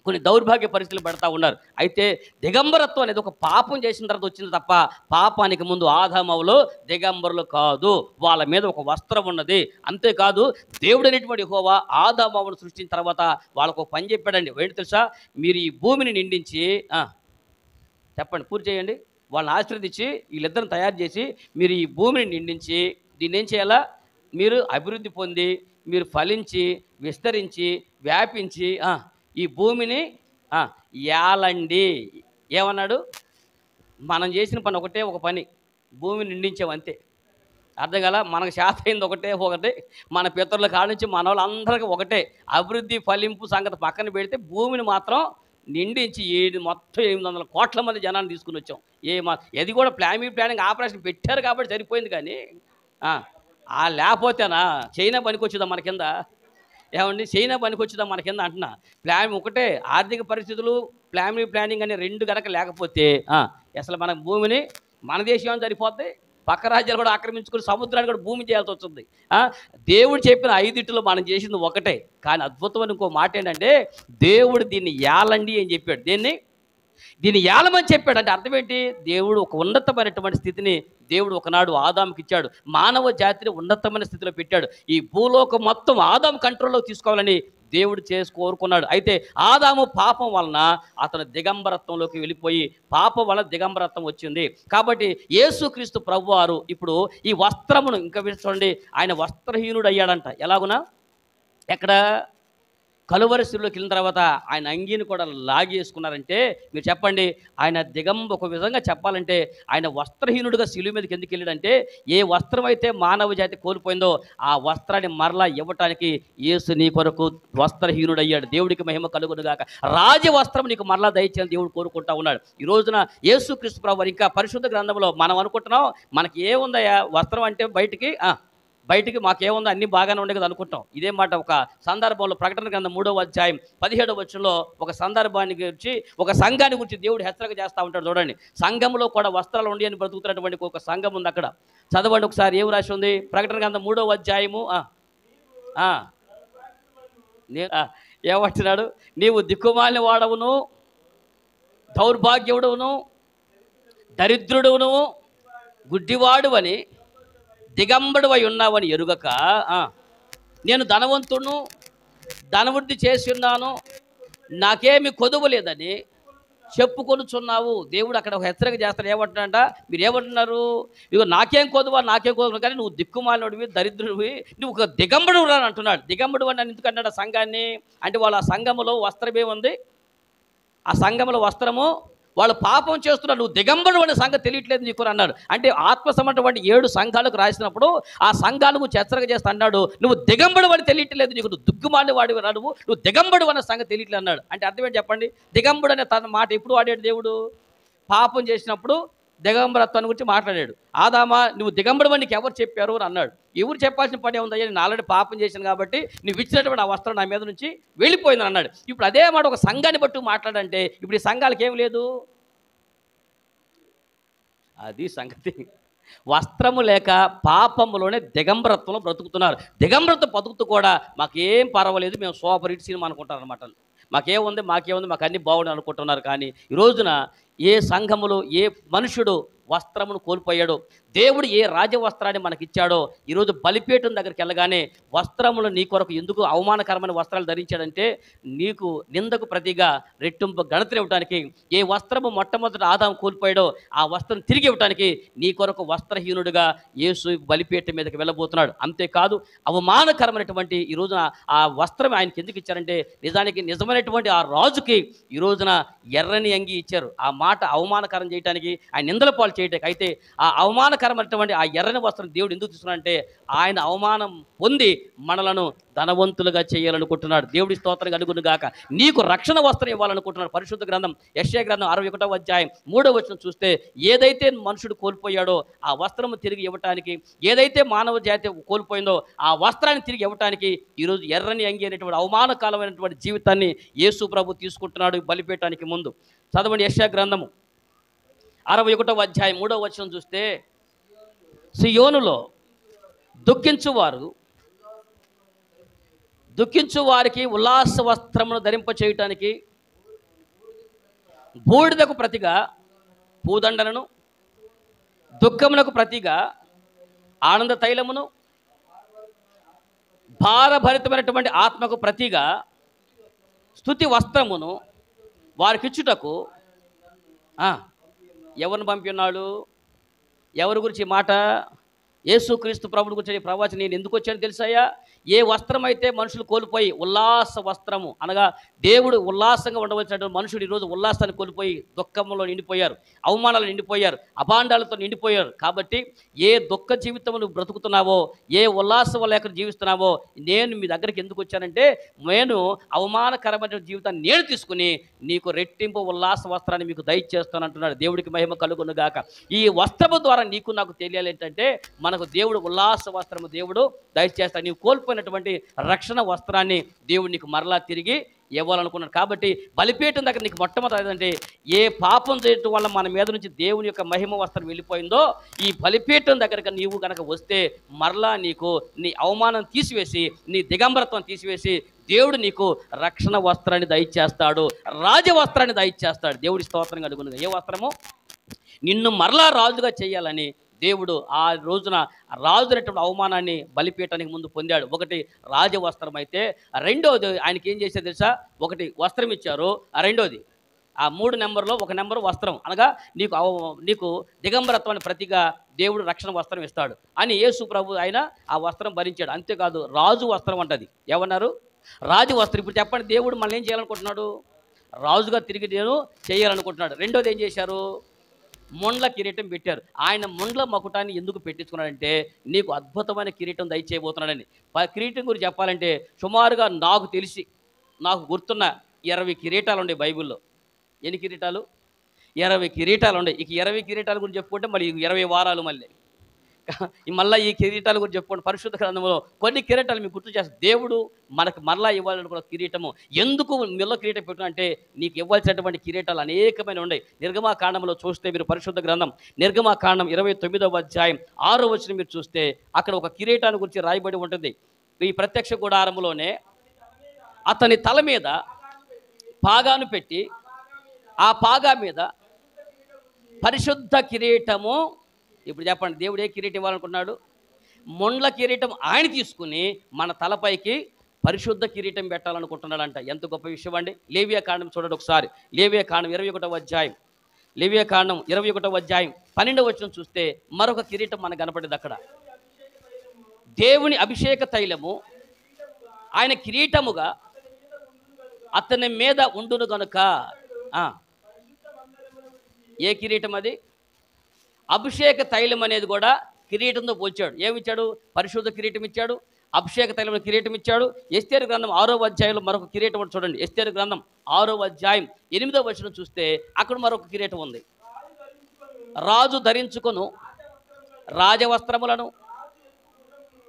కొన్ని దౌర్భాగ్య పరిస్థితులు పడతా ఉన్నారు. అయితే దిగంబరత్వం అనేది ఒక పాపం చేసిన తర్వాత వచ్చింది తప్ప పాపానికి ముందు ఆదాములో దిగంబరులు కాదు. వాళ్ళ మీద ఒక వస్త్రం ఉన్నది. అంతేకాదు దేవుడు అనేటువంటి యెహోవా ఆదామును సృష్టించిన తర్వాత వాళ్ళకు ఒక పని చెప్పాడండి. ఏంటి తెలుసా? మీరు ఈ భూమిని నిండించి చెప్పండి, పూర్తి చేయండి. వాళ్ళని ఆశీర్వదించి వీళ్ళిద్దరిని తయారు చేసి మీరు ఈ భూమిని నిండించి దీన్ని ఏం చేయాలా? మీరు అభివృద్ధి పొంది మీరు ఫలించి విస్తరించి వ్యాపించి ఈ భూమిని ఏలండి. ఏమన్నాడు? మనం చేసిన పని ఒకటే ఒక పని, భూమిని నిండించామంతే. అర్థం కదా? మనకు శాత అయింది ఒకటే. మన పితరుల కాడ నుంచి మన వాళ్ళందరికీ ఒకటే. అభివృద్ధి ఫలింపు సంగతి పక్కన పెడితే భూమిని మాత్రం నిండించి మొత్తం 800 కోట్ల మంది జనాన్ని తీసుకుని వచ్చాం. అది కూడా ప్లానింగ్ ఆపరేషన్ పెట్టారు కాబట్టి సరిపోయింది. కానీ లేకపోతేనా చైనా పనికొచ్చుదా మన కింద? ఏమండి, చైనా పనికొచ్చుదా మన కింద అంటున్నా. ఒకటే ఆర్థిక పరిస్థితులు, ప్లానింగ్ అనే రెండు కనుక లేకపోతే అసలు మన భూమిని మన దేశం సరిపోద్ది, పక్క రాజ్యాలు కూడా ఆక్రమించుకుని సముద్రాన్ని కూడా భూమి చేయాల్సి వస్తుంది. దేవుడు చెప్పిన 5 మనం చేసింది ఒకటే. కానీ అద్భుతమైన ఇంకో మాట ఏంటంటే, దేవుడు దీన్ని ఏలండి అని చెప్పాడు. దీన్ని ఏలమని చెప్పాడు. అంటే అర్థం ఏంటి? దేవుడు ఒక ఉన్నతమైనటువంటి స్థితిని దేవుడు ఒకనాడు ఆదాముకి ఇచ్చాడు. మానవ జాతిని ఉన్నతమైన స్థితిలో పెట్టాడు. ఈ భూలోకం మొత్తం ఆదాము కంట్రోల్లో తీసుకోవాలని దేవుడు కోరుకున్నాడు. అయితే ఆదాము పాపం వలన అతను దిగంబరత్వంలోకి వెళ్ళిపోయి పాపం వలన దిగంబరత్వం వచ్చింది. కాబట్టి యేసుక్రీస్తు ప్రభువారు ఇప్పుడు ఈ వస్త్రమును ఇంకా చూడండి, ఆయన వస్త్రహీనుడు అయ్యాడంట. ఎలాగునా? ఎక్కడ? కలువరి శిలువలోకి వెళ్ళిన తర్వాత ఆయన అంగీని కూడా లాగేసుకున్నారంటే మీరు చెప్పండి, ఆయన ఒక విధంగా చెప్పాలంటే ఆయన వస్త్రహీనుడిగా శిలువ మీదకి ఎందుకు వెళ్ళాడంటే, ఏ వస్త్రం అయితే మానవ జాతి కోల్పోయిందో ఆ వస్త్రాన్ని మరలా ఇవ్వటానికి యేసు నీ కొరకు వస్త్రహీనుడయ్యాడు. దేవుడికి మహిమ కలుగునుగాక. రాజవస్త్రం నీకు మరలా దయచేయాలని దేవుడు కోరుకుంటా ఉన్నాడు. ఈ రోజున యేసుక్రీస్తు ప్రభువు ఇంకా పరిశుద్ధ గ్రంథంలో మనం అనుకుంటున్నాం మనకి ఏముందయ్యా వస్త్రం అంటే బయటికి మాకేముందో అన్నీ బాగానే ఉండే కదా అనుకుంటాం. ఇదే మాట ఒక సందర్భంలో ప్రకటన గ్రంథం 3వ అధ్యాయం 17వ వచనంలో ఒక సందర్భాన్ని గురించి, ఒక సంఘాన్ని గురించి దేవుడు హెచ్చరిక చేస్తూ ఉంటాడు. చూడండి, సంఘంలో కూడా వస్త్రాలు ఉండి అని బ్రతుకుతున్నటువంటి ఒక సంఘం ఉంది. అక్కడ చదవండి ఒకసారి, ఏం రాసి ఉంది? ప్రకటన గ్రంథం 3వ అధ్యాయము ఏమంటున్నాడు? నీవు దిక్కుమాలిన వాడవును, దౌర్భాగ్యుడవును, దరిద్రుడును, గుడ్డివాడువని, దిగంబడువై ఉన్నావని ఎరుగక నేను ధనవంతుడును, ధనవృద్ధి చేసి ఉన్నాను, నాకేమి కొదువు లేదని చెప్పుకొనుచున్నావు. దేవుడు అక్కడ ఒక హెచ్చరిక చేస్తాడు. ఏమంటున్నాడంట, మీరు ఏమంటున్నారు, ఇగో నాకేం కొదువా నాకేం కొదువు, కానీ నువ్వు దిక్కుమాలినోడివి, దరిద్రుడివి, నువ్వు ఒక దిగంబరుడు అని అంటున్నాడు. దిగంబరుడు అని ఎందుకన్నాడు ఆ సంఘాన్ని అంటే, వాళ్ళ ఆ సంఘములో వస్త్రమే ఉంది, ఆ సంఘములో వస్త్రము, వాళ్ళు పాపం చేస్తున్నారు, నువ్వు దిగంబరుడు అనే సంగతి తెలియట్లేదు నీకు అన్నాడు. అంటే ఆత్మ సంబంధటువంటి 7 సంఘాలకు రాసినప్పుడు ఆ సంఘాల గురించి హెచ్చరిక చేస్తా అన్నాడు, నువ్వు దిగంబరుడు అని తెలియట్లేదు నీకు, నువ్వు దుక్కుమాలి వాడివి నువ్వు దిగంబరుడు అనే సంగతి తెలియట్లేదు అన్నాడు. అంటే అర్థం ఏంటి చెప్పండి? దిగంబరుడు అనే తన మాట ఎప్పుడు వాడాడు దేవుడు? పాపం చేసినప్పుడు దిగంబరత్వాన్ని గురించి మాట్లాడాడు. ఆదామా నువ్వు దిగంబరుడు నీకు ఎవరు చెప్పారు అని అన్నాడు. ఎవరు చెప్పాల్సిన పని ఉందయ్యా, నేను ఆల్రెడీ పాపం చేశాను కాబట్టి నువ్వు ఇచ్చినటువంటి ఆ వస్త్రం నా మీద నుంచి వెళ్ళిపోయిందని అన్నాడు. ఇప్పుడు అదే మాట ఒక సంఘాన్ని బట్టి మాట్లాడంటే, ఇప్పుడు ఈ సంఘాలకు ఏం లేదు, అది సంగతి. వస్త్రము లేక పాపములోనే దిగంబరత్వంలో బ్రతుకుతున్నారు. దిగంబరత్వం బతుకుతూ కూడా మాకేం పర్వాలేదు, మేము సూపర్ హిట్ సినిమా అనుకుంటారు అనమాట. మాకేముంది మాకు అన్నీ బాగుంది అనుకుంటున్నారు. కానీ ఈ రోజున ఏ సంఘములో ఏ మనుషుడు వస్త్రమును కోల్పోయాడో, దేవుడు ఏ రాజవస్త్రాన్ని మనకిచ్చాడో, ఈరోజు బలిపీఠం దగ్గరికి వెళ్ళగానే వస్త్రములు నీ కొరకు ఎందుకు అవమానకరమైన వస్త్రాలు ధరించాడంటే, నీకు నిందకు ప్రతిగా రెట్టింపు ఘనతను ఇవ్వడానికి, ఏ వస్త్రము మొట్టమొదటి ఆదాము కోల్పోయాడో ఆ వస్త్రం తిరిగి ఇవ్వడానికి నీ కొరకు వస్త్రహీనుడిగా యేసు బలిపీఠం మీదకి వెళ్ళబోతున్నాడు. అంతేకాదు అవమానకరమైనటువంటి ఈ రోజున ఆ వస్త్రం ఆయనకి ఎందుకు ఇచ్చారంటే, నిజమైనటువంటి ఆ రాజుకి ఈ రోజున ఎర్రని అంగి ఇచ్చారు. ఆ మాట అవమానకరం చేయడానికి, ఆయన నిందల పాలు చేయడానికి. అయితే ఆ అవమానకరమైనటువంటి ఆ ఎర్రని వస్త్రం దేవుడు ఎందుకు తీసుకున్నాడంటే, ఆయన అవమానం పొంది మనలను ధనవంతులుగా చేయాలనుకుంటున్నాడు. దేవుడి స్తోత్రం కలుగును గాక. నీకు రక్షణ వస్త్రం ఇవ్వాలనుకుంటున్నాడు. పరిశుద్ధ గ్రంథం యెషయా గ్రంథం 61వ అధ్యాయం 3వ వచనం చూస్తే, ఏదైతే మనుషుడు కోల్పోయాడో ఆ వస్త్రము తిరిగి ఇవ్వటానికి, ఏదైతే మానవ జాతి కోల్పోయిందో ఆ వస్త్రాన్ని తిరిగి ఇవ్వటానికి ఈరోజు ఎర్రని అంగి అనేటువంటి అవమానకాలమైనటువంటి జీవితాన్ని యేసు ప్రభు తీసుకుంటున్నాడు బలిపీఠానికి ముందు. చదవండి యెషయా గ్రంథము 61వ అధ్యాయం 3వ వచనం చూస్తే, సియోనులో దుఃఖించు వారికి ఉల్లాస వస్త్రమును ధరింప చేయటానికి, బూడిదకు ప్రతిగా పూదండలను, దుఃఖమునకు ప్రతిగా ఆనంద తైలమును, భారభరితమైనటువంటి ఆత్మకు ప్రతిగా స్తుతి వస్త్రమును వారికిచ్చుటకు ఎవరిని పంపి ఉన్నాడు? ఎవరి గురించి మాట? యేసుక్రీస్తు ప్రభువు గురించి ప్రవచనం. నేను ఎందుకు వచ్చాను తెలుసాయా? ఏ వస్త్రం అయితే మనుషులు కోల్పోయి, ఉల్లాస వస్త్రము అనగా దేవుడు ఉల్లాసంగా ఉండవలసినటువంటి మనుషుడు ఈరోజు ఉల్లాసాన్ని కోల్పోయి దుఃఖంలో నిండిపోయారు, అవమానాలు నిండిపోయారు, అభాండాలతో నిండిపోయారు. కాబట్టి ఏ దుఃఖ జీవితంలో బ్రతుకుతున్నావో, ఏ ఉల్లాసం లేక జీవిస్తున్నావో, నేను మీ దగ్గరికి ఎందుకు వచ్చానంటే, నేను అవమానకరమైన జీవితాన్ని నేను తీసుకుని నీకు రెట్టింపు ఉల్లాస వస్త్రాన్ని మీకు దయచేస్తాను అంటున్నాడు. దేవుడికి మహిమ కలుగును గాక. ఈ వస్త్రము ద్వారా నీకు నాకు తెలియాలి ఏంటంటే, మనకు దేవుడు ఉల్లాస వస్త్రము దేవుడు దయచేస్తాడు. నీవు కోల్పోయినటువంటి రక్షణ వస్త్రాన్ని దేవుడు నీకు మరలా తిరిగి ఇవ్వాలనుకున్నాడు. కాబట్టి బలిపీఠం దగ్గర నీకు మొట్టమొదటి ఏంటంటే, ఏ పాపం చేయటం వల్ల మన మీద నుంచి దేవుని యొక్క మహిమ వస్త్రం వెళ్ళిపోయిందో, ఈ బలిపీఠం దగ్గరకు నీవు కనుక వస్తే మరలా నీకు నీ అవమానం తీసివేసి, నీ దిగంబరత్వం తీసివేసి దేవుడు నీకు రక్షణ వస్త్రాన్ని దయచేస్తాడు, రాజవస్త్రాన్ని దయచేస్తాడు. దేవుడి స్తోత్రం కలుగును. ఏ వస్త్రము? నిన్ను మరలా రాజుగా చేయాలని దేవుడు ఆ రోజున రాజునటువంటి అవమానాన్ని బలిపీఠానికి ముందు పొందాడు. ఒకటి రాజవస్త్రం అయితే, రెండోది ఆయనకి ఏం చేశారు తెలుసా? ఒకటి వస్త్రం ఇచ్చారు, రెండోది ఆ 3 నెంబర్లో ఒక నెంబరు వస్త్రం అనగా నీకు దిగంబరత్వాన్ని ప్రతిగా దేవుడు రక్షణ వస్త్రం ఇస్తాడు అని యేసు ప్రభు ఆయన ఆ వస్త్రం భరించాడు. అంతేకాదు రాజు వస్త్రం అంటది. ఏమన్నారు? రాజు వస్త్రం. ఇప్పుడు చెప్పండి, దేవుడు మనల్ని ఏం చేయాలనుకుంటున్నాడు? రాజుగా తిరిగి నేను చేయాలనుకుంటున్నాడు. రెండోది ఏం చేశారు? ముండ్ల కిరీటం పెట్టారు. ఆయన ముండ్ల మకుటాన్ని ఎందుకు పెట్టించుకున్నాడంటే, నీకు అద్భుతమైన కిరీటం దయచేయబోతున్నాడని. కిరీటం గురించి చెప్పాలంటే, సుమారుగా నాకు గుర్తున్న 20 కిరీటాలు ఉన్నాయి బైబిల్లో. ఎన్ని కిరీటాలు? 20 కిరీటాలు ఉన్నాయి. ఇక 20 కిరీటాల గురించి చెప్పుకుంటే మళ్ళీ 20 వారాలు మళ్ళీ ఈ కిరీటాల గురించి చెప్పుకోండి. పరిశుద్ధ గ్రంథంలో కొన్ని కిరీటాలు మీకు గుర్తు చేస్తారు. దేవుడు మనకు మరలా ఇవ్వాలనుకున్న కిరీటము ఎందుకు మిల్ల కిరీటం పెట్టిన అంటే, నీకు ఇవ్వాల్సినటువంటి కిరీటాలు అనేకమైన ఉన్నాయి. నిర్గమాకాండంలో చూస్తే మీరు పరిశుద్ధ గ్రంథం నిర్గమాకాండం 29వ అధ్యాయం 6వ వచనం మీరు చూస్తే అక్కడ ఒక కిరీటాన్ని గురించి రాయబడి ఉంటుంది. ఈ ప్రత్యక్ష గుడారంలోనే అతని తల మీద పాగాను పెట్టి, ఆ పాగా మీద పరిశుద్ధ కిరీటము. ఇప్పుడు చెప్పండి, దేవుడు ఏ కిరీటం ఇవ్వాలనుకున్నాడు? ముండ్ల కిరీటం ఆయన తీసుకుని మన తలపైకి పరిశుద్ధ కిరీటం పెట్టాలనుకుంటున్నాడంట. ఎంత గొప్ప విషయం అండి. లేవియా కాండం చూడండి ఒకసారి. లేవియా కాండం 21వ అధ్యాయం. లేవియా కాండం 21వ అధ్యాయం 12వ వచనం చూస్తే మరొక కిరీటం మనకు కనపడేది అక్కడ. దేవుని అభిషేక తైలము ఆయన కిరీటముగా అతని మీద ఉండును గనుక. ఏ కిరీటం అది? అభిషేక తైలం అనేది కూడా కిరీటంతో పోల్చాడు. ఏమిచ్చాడు? పరిశుద్ధ కిరీటం ఇచ్చాడు, అభిషేక తైలం కిరీటం ఇచ్చాడు. ఎస్తేరు గ్రంథం 6వ అధ్యాయంలో మరొక కిరీటం చూడండి. ఎస్తేరు గ్రంథం 6వ అధ్యాయం 8వ వచనం చూస్తే అక్కడ మరొక కిరీటం ఉంది. రాజు ధరించుకొను రాజవస్త్రములను,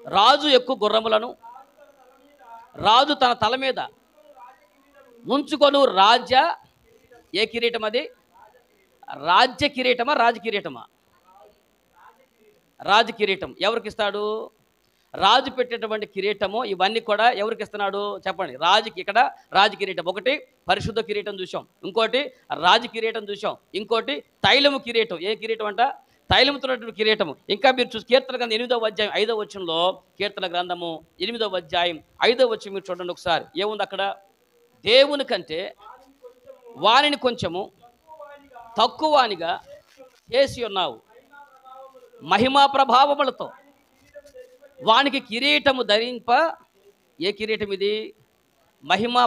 రాజు ఎక్కువ గుర్రములను, రాజు తన తల మీద ఉంచుకొను రాజ్య. ఏ కిరీటం అది? రాజ్య కిరీటమా రాజ కిరీటమా? రాజు కిరీటం ఎవరికి ఇస్తాడు? రాజు పెట్టేటువంటి కిరీటము. ఇవన్నీ కూడా ఎవరికి ఇస్తున్నాడు చెప్పండి? రాజుకి. ఇక్కడ రాజు కిరీటం ఒకటి, పరిశుద్ధ కిరీటం చూసాం, ఇంకోటి రాజు కిరీటం చూసాం, ఇంకోటి తైలము కిరీటం. ఏ కిరీటం అంట? తైలముతున్నటువంటి కిరీటము. ఇంకా మీరు చూసి కీర్తన గ్రంథం 8వ అధ్యాయం 5వ వచనంలో, కీర్తన గ్రంథము 8వ అధ్యాయం 5వ వచనం మీరు చూడండి ఒకసారి. ఏముంది అక్కడ? దేవుని కంటే వానిని కొంచెము తక్కువనిగా చేసి ఉన్నావు, మహిమా ప్రభావములతో వానికి కిరీటము ధరింప. ఏ కిరీటం ఇది? మహిమా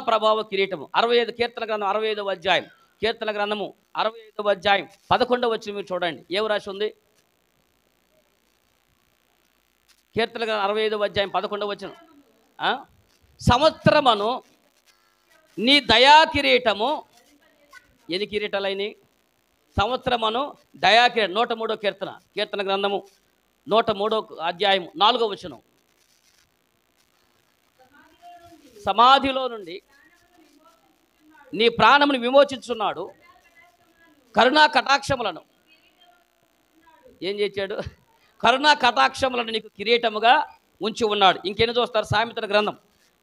ప్రభావ కిరీటము. 65 కీర్తన గ్రంథం 65వ అధ్యాయం, కీర్తన గ్రంథము 65వ అధ్యాయం 11వ వచనం మీరు చూడండి. ఏం రాసి ఉంది? కీర్తన గ్రంథం 65వ అధ్యాయం 11వ వచనం. సంవత్సరమును నీ దయా కిరీటము. ఎన్ని కిరీటాలైనవి? సంవత్సరమును దయా కిరీటం. 103వ కీర్తన, కీర్తన గ్రంథము 103వ అధ్యాయం 4వ వచనం. సమాధిలో నుండి నీ ప్రాణమును విమోచించున్నాడు, కరుణా కటాక్షములను ఏం చేశాడు? కరుణా కటాక్షములను నీకు కిరీటముగా ఉంచి ఉన్నాడు. ఇంకెన్ని చూస్తారు? సామెతల గ్రంథం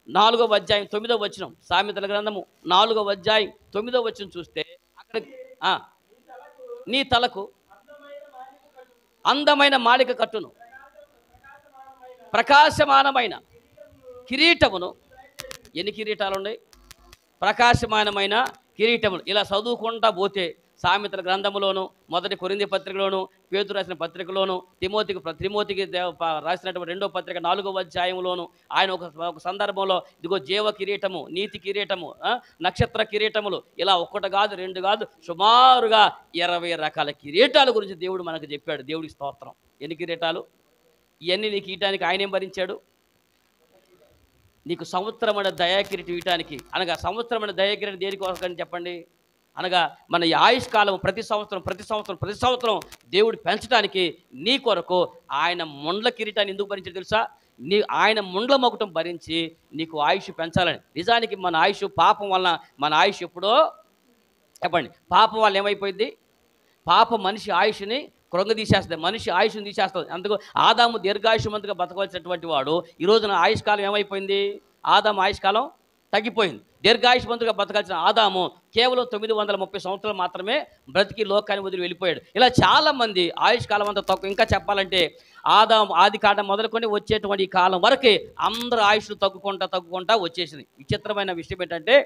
4వ అధ్యాయం 9వ వచనం. సామెతల గ్రంథము 4వ అధ్యాయం 9వ వచనం చూస్తే అక్కడ నీ తలకు అందమైన మాలిక కట్టును, ప్రకాశమానమైన కిరీటమును. ఎన్ని కిరీటాలు ఉన్నాయి? ప్రకాశమానమైన కిరీటములు. ఇలా చదువుకుంటా పోతే సామెతల గ్రంథములోను, మొదటి కొరింథీ పత్రికలోను, పేతురు రాసిన పత్రికలోను, తిమోతికి రాసినటువంటి 2వ పత్రిక 4వ అధ్యాయంలోను ఆయన ఒక సందర్భంలో ఇదిగో జీవ కిరీటము, నీతి కిరీటము, నక్షత్ర కిరీటములు, ఇలా ఒక్కటి కాదు రెండు కాదు సుమారుగా 20 రకాల కిరీటాల గురించి దేవుడు మనకు చెప్పాడు. దేవుడికి స్తోత్రం. ఎన్ని కిరీటాలు? ఇవన్నీ నీకు ఇయటానికి ఆయన ఏం భరించాడు? నీకు సంవత్సరమైన దయాకిరీటం ఇయటానికి. అనగా సంవత్సరమైన దయాకిరీటం దేనికి వరకని చెప్పండి? అనగా మన ఈ ఆయుష్ కాలం ప్రతి సంవత్సరం దేవుడు పెంచడానికి నీ కొరకు ఆయన ముండ్ల కిరీటాన్ని ఎందుకు భరించాడు తెలుసా? ఆయన ముండ్ల మొకటం భరించి నీకు ఆయుష్ పెంచాలని. నిజానికి మన ఆయుష్ పాపం వలన మన ఆయుష్ ఎప్పుడో చెప్పండి. పాపం వల్ల ఏమైపోయింది? పాపం మనిషి ఆయుష్ని కృంగదీసేస్తుంది, మనిషి ఆయుష్ని తీసేస్తుంది. అందుకు ఆదాము దీర్ఘాయుష్మంతుగా బతకవలసినటువంటి వాడు ఈ రోజున ఆయుష్ కాలం ఏమైపోయింది? ఆదాము ఆయుష్ కాలం తగ్గిపోయింది. దీర్ఘాయుష్మంతుగా బతకాల్సిన ఆదాము కేవలం 930 సంవత్సరాలు మాత్రమే బ్రతికి లోకాన్ని వదిలి వెళ్ళిపోయాడు. ఇలా చాలామంది ఆయుష్ కాలం అంతా తక్కువ. ఇంకా చెప్పాలంటే ఆదాము ఆది కాండం మొదలుకొని వచ్చేటువంటి ఈ కాలం వరకే అందరూ ఆయుష్లు తగ్గుకుంటా వచ్చేసింది. విచిత్రమైన విషయం ఏంటంటే